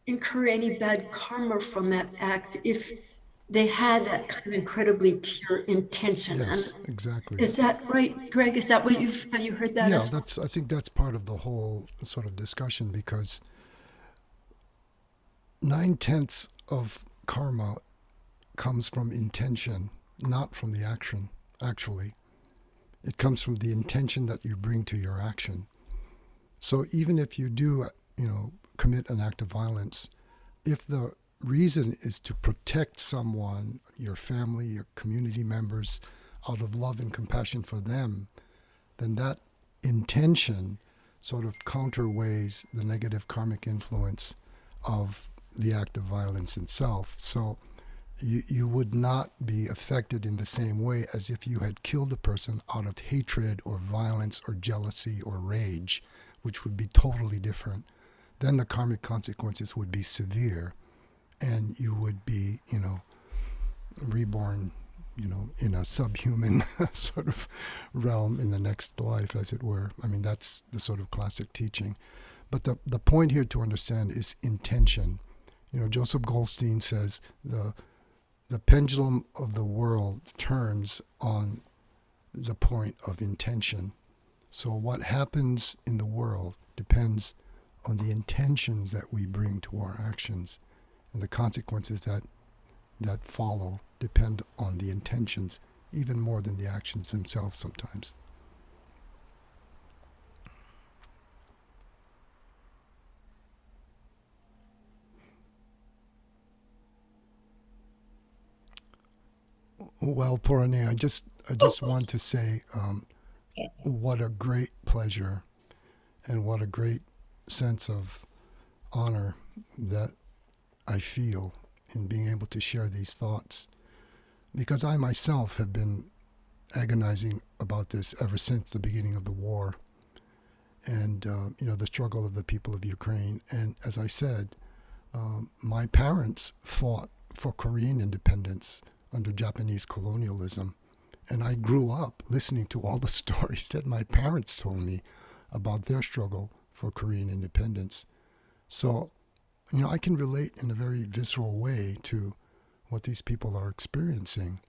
incur any bad karma from that act if they had that kind of incredibly pure intention. Yes, exactly. Is that right, Greg? Is that what have you heard that? Yeah, as well? I think that's part of the whole sort of discussion, because 9/10 of karma comes from intention, not from the action, actually. It comes from the intention that you bring to your action. So even if you do, commit an act of violence, if the reason is to protect someone, your family, your community members, out of love and compassion for them, then that intention sort of counterweighs the negative karmic influence of the act of violence itself. So you would not be affected in the same way as if you had killed a person out of hatred or violence or jealousy or rage, which would be totally different. Then the karmic consequences would be severe, and you would be, reborn, in a subhuman sort of realm in the next life, as it were. I mean, that's the sort of classic teaching. But the point here to understand is intention. Joseph Goldstein says the pendulum of the world turns on the point of intention. So what happens in the world depends on the intentions that we bring to our actions, and the consequences that follow depend on the intentions even more than the actions themselves sometimes. Well, Purane, I just want to say what a great pleasure and what a great sense of honor that I feel in being able to share these thoughts, because I myself have been agonizing about this ever since the beginning of the war and the struggle of the people of Ukraine. And as I said, my parents fought for Korean independence under Japanese colonialism, and I grew up listening to all the stories that my parents told me about their struggle for Korean independence. So, I can relate in a very visceral way to what these people are experiencing.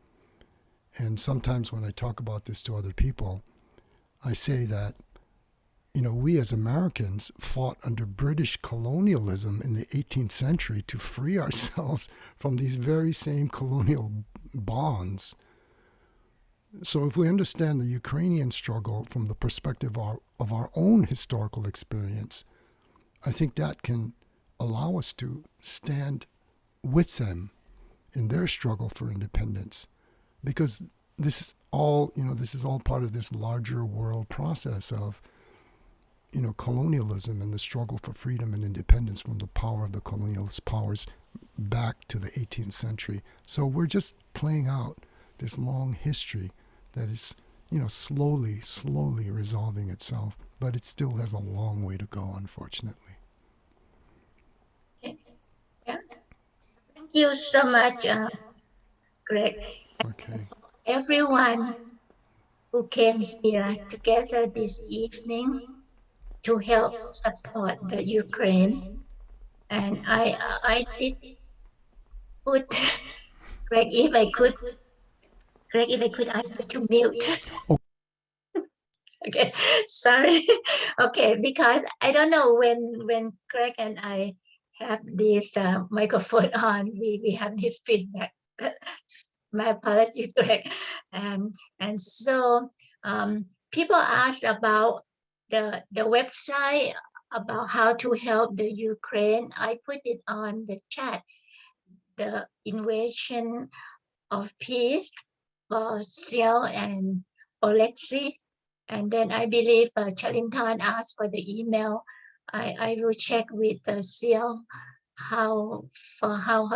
And sometimes when I talk about this to other people, I say that, we as Americans fought under British colonialism in the 18th century to free ourselves from these very same colonial bonds. So if we understand the Ukrainian struggle from the perspective of our own historical experience, I think that can allow us to stand with them in their struggle for independence, because this is all part of this larger world process of colonialism and the struggle for freedom and independence from the power of the colonialist powers back to the 18th century. So we're just playing out this long history that is slowly resolving itself, but it still has a long way to go, unfortunately. Yeah. Thank you so much, Greg. Okay. Everyone who came here together this evening to help support the Ukraine. And I did put, Greg, if I could ask you to mute. Oh. Okay, sorry. Okay, because I don't know when Greg and I have this microphone on, we have this feedback. My apologies, Greg. And so people ask about the website, about how to help the Ukraine. I put it on the chat, the Invasion of Peace for Seal and Alexei. And then I believe Chalintan asked for the email. I will check with Seal how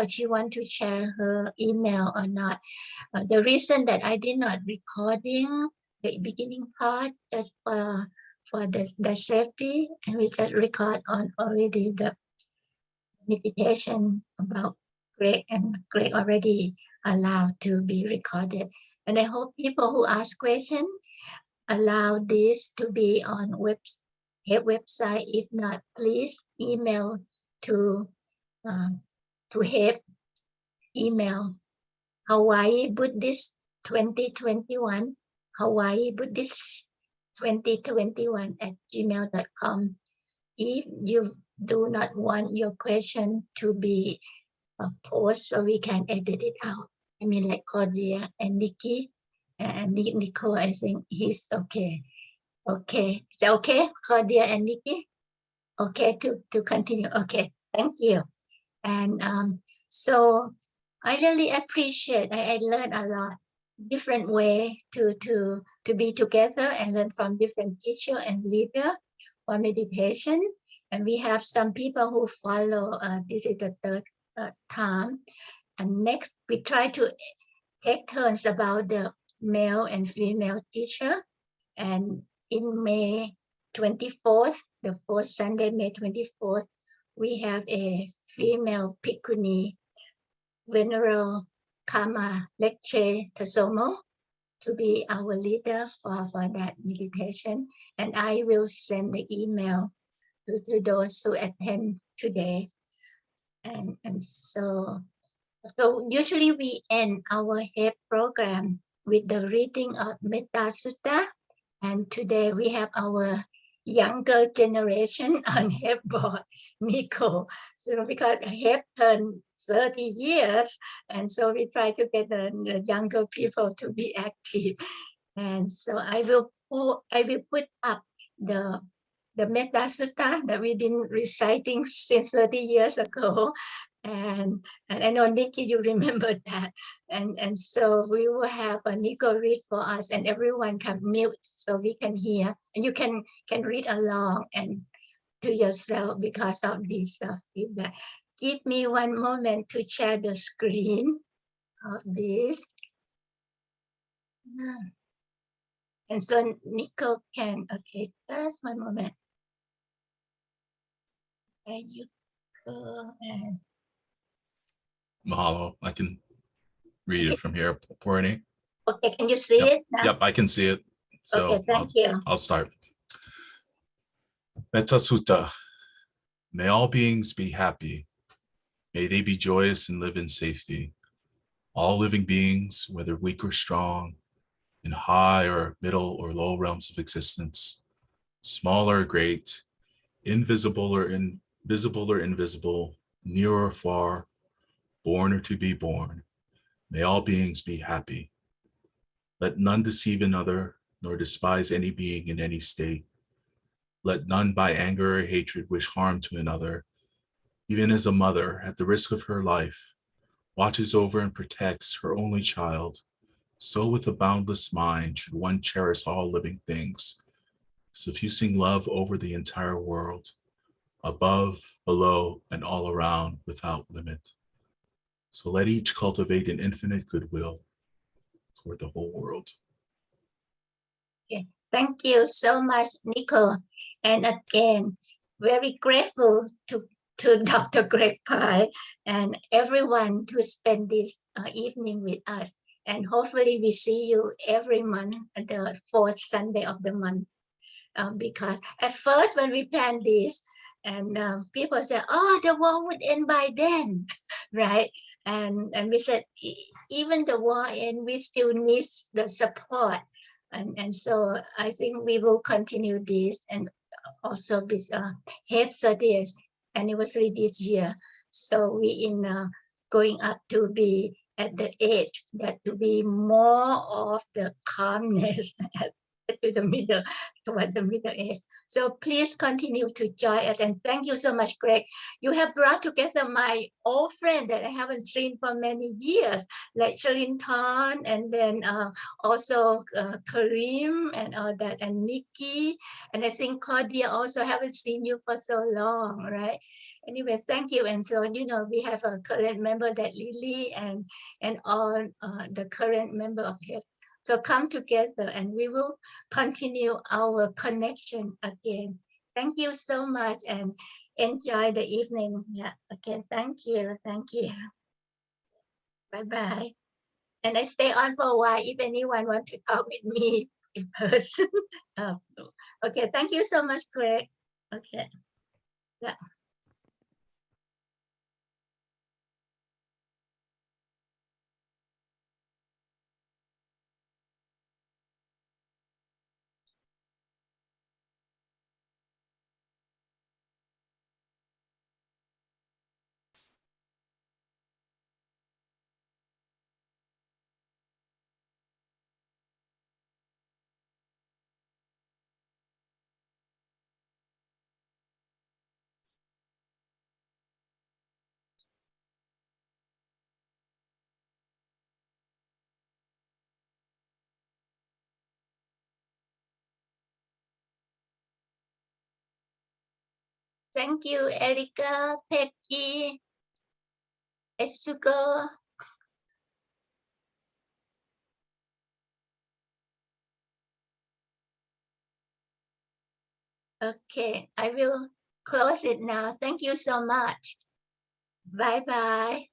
she want to share her email or not. The reason that I did not recording the beginning part just for the safety, and we just record on already the meditation about Greg, and Greg already allowed to be recorded. And I hope people who ask questions allow this to be on website. If not, please email to HEP email Hawaii Buddhist 2021 Hawaii Buddhist 2021 at gmail.com. If you do not want your question to be posted, so we can edit it out. I mean, like Claudia and Nikki and Nico, I think he's okay. Okay, is that okay, Claudia and Nikki? Okay, to continue. Okay, thank you. And so I really appreciate. I learned a lot, different way to be together and learn from different teacher and leader for meditation. And we have some people who follow. This is the third time. And next, we try to take turns about the male and female teacher. And in May 24th, the fourth Sunday, May 24th, we have a female Bhikkhuni, Venerable Karma Lecce Tasomo to be our leader for that meditation. And I will send the email to those who attend today. And so usually we end our HEP program with the reading of Metta Sutta. And today we have our younger generation on HEP board, Nico. So because HEP turned 30 years, and so we try to get the younger people to be active. And so I will put up the Metta Sutta that we've been reciting since 30 years ago. And I know, Nikki, you remember that. And so we will have a Nico read for us, and everyone can mute so we can hear. And you can read along and to yourself because of this feedback. Give me one moment to share the screen of this. And so Nico can, okay, just one moment. There you go. And Mahalo. I can read it from here, Purani. okay, can you see Yep. it now? Yep, I can see it. So Okay, thank you. I'll start. Metta Sutta. May all beings be happy. May they be joyous and live in safety. All living beings, whether weak or strong, in high or middle or low realms of existence, small or great, invisible or invisible, near or far, born or to be born, may all beings be happy. Let none deceive another, nor despise any being in any state. Let none by anger or hatred wish harm to another, even as a mother, at the risk of her life, watches over and protects her only child. So with a boundless mind should one cherish all living things, suffusing love over the entire world, above, below, and all around without limit. So let each cultivate an infinite goodwill toward the whole world. Okay. Thank you so much, Nico. And again, very grateful to Dr. Greg Pye and everyone who spent this evening with us. And hopefully we see you every month at the fourth Sunday of the month. Because at first when we planned this, and people said, oh, the war would end by then, right? And we said, even the war end, we still need the support. And so I think we will continue this, and also with HEP 30th anniversary this year. So we in going up to be at the age that to be more of the calmness to the middle, toward the middle age. So please continue to join us, and thank you so much, Greg. You have brought together my old friend that I haven't seen for many years, like Shalin Tan, and then also Kareem and all that, and Nikki, and I think Claudia also haven't seen you for so long, right? Anyway, thank you. And so, you know, we have a current member that Lily and all the current member of HEP. So come together and we will continue our connection again. Thank you so much and enjoy the evening. Yeah, okay, thank you. Thank you. Bye-bye. And I stay on for a while if anyone wants to talk with me in person. Okay, thank you so much, Greg. Okay. Yeah. Thank you, Erica, Peggy, Etsuko. Okay, I will close it now. Thank you so much. Bye-bye.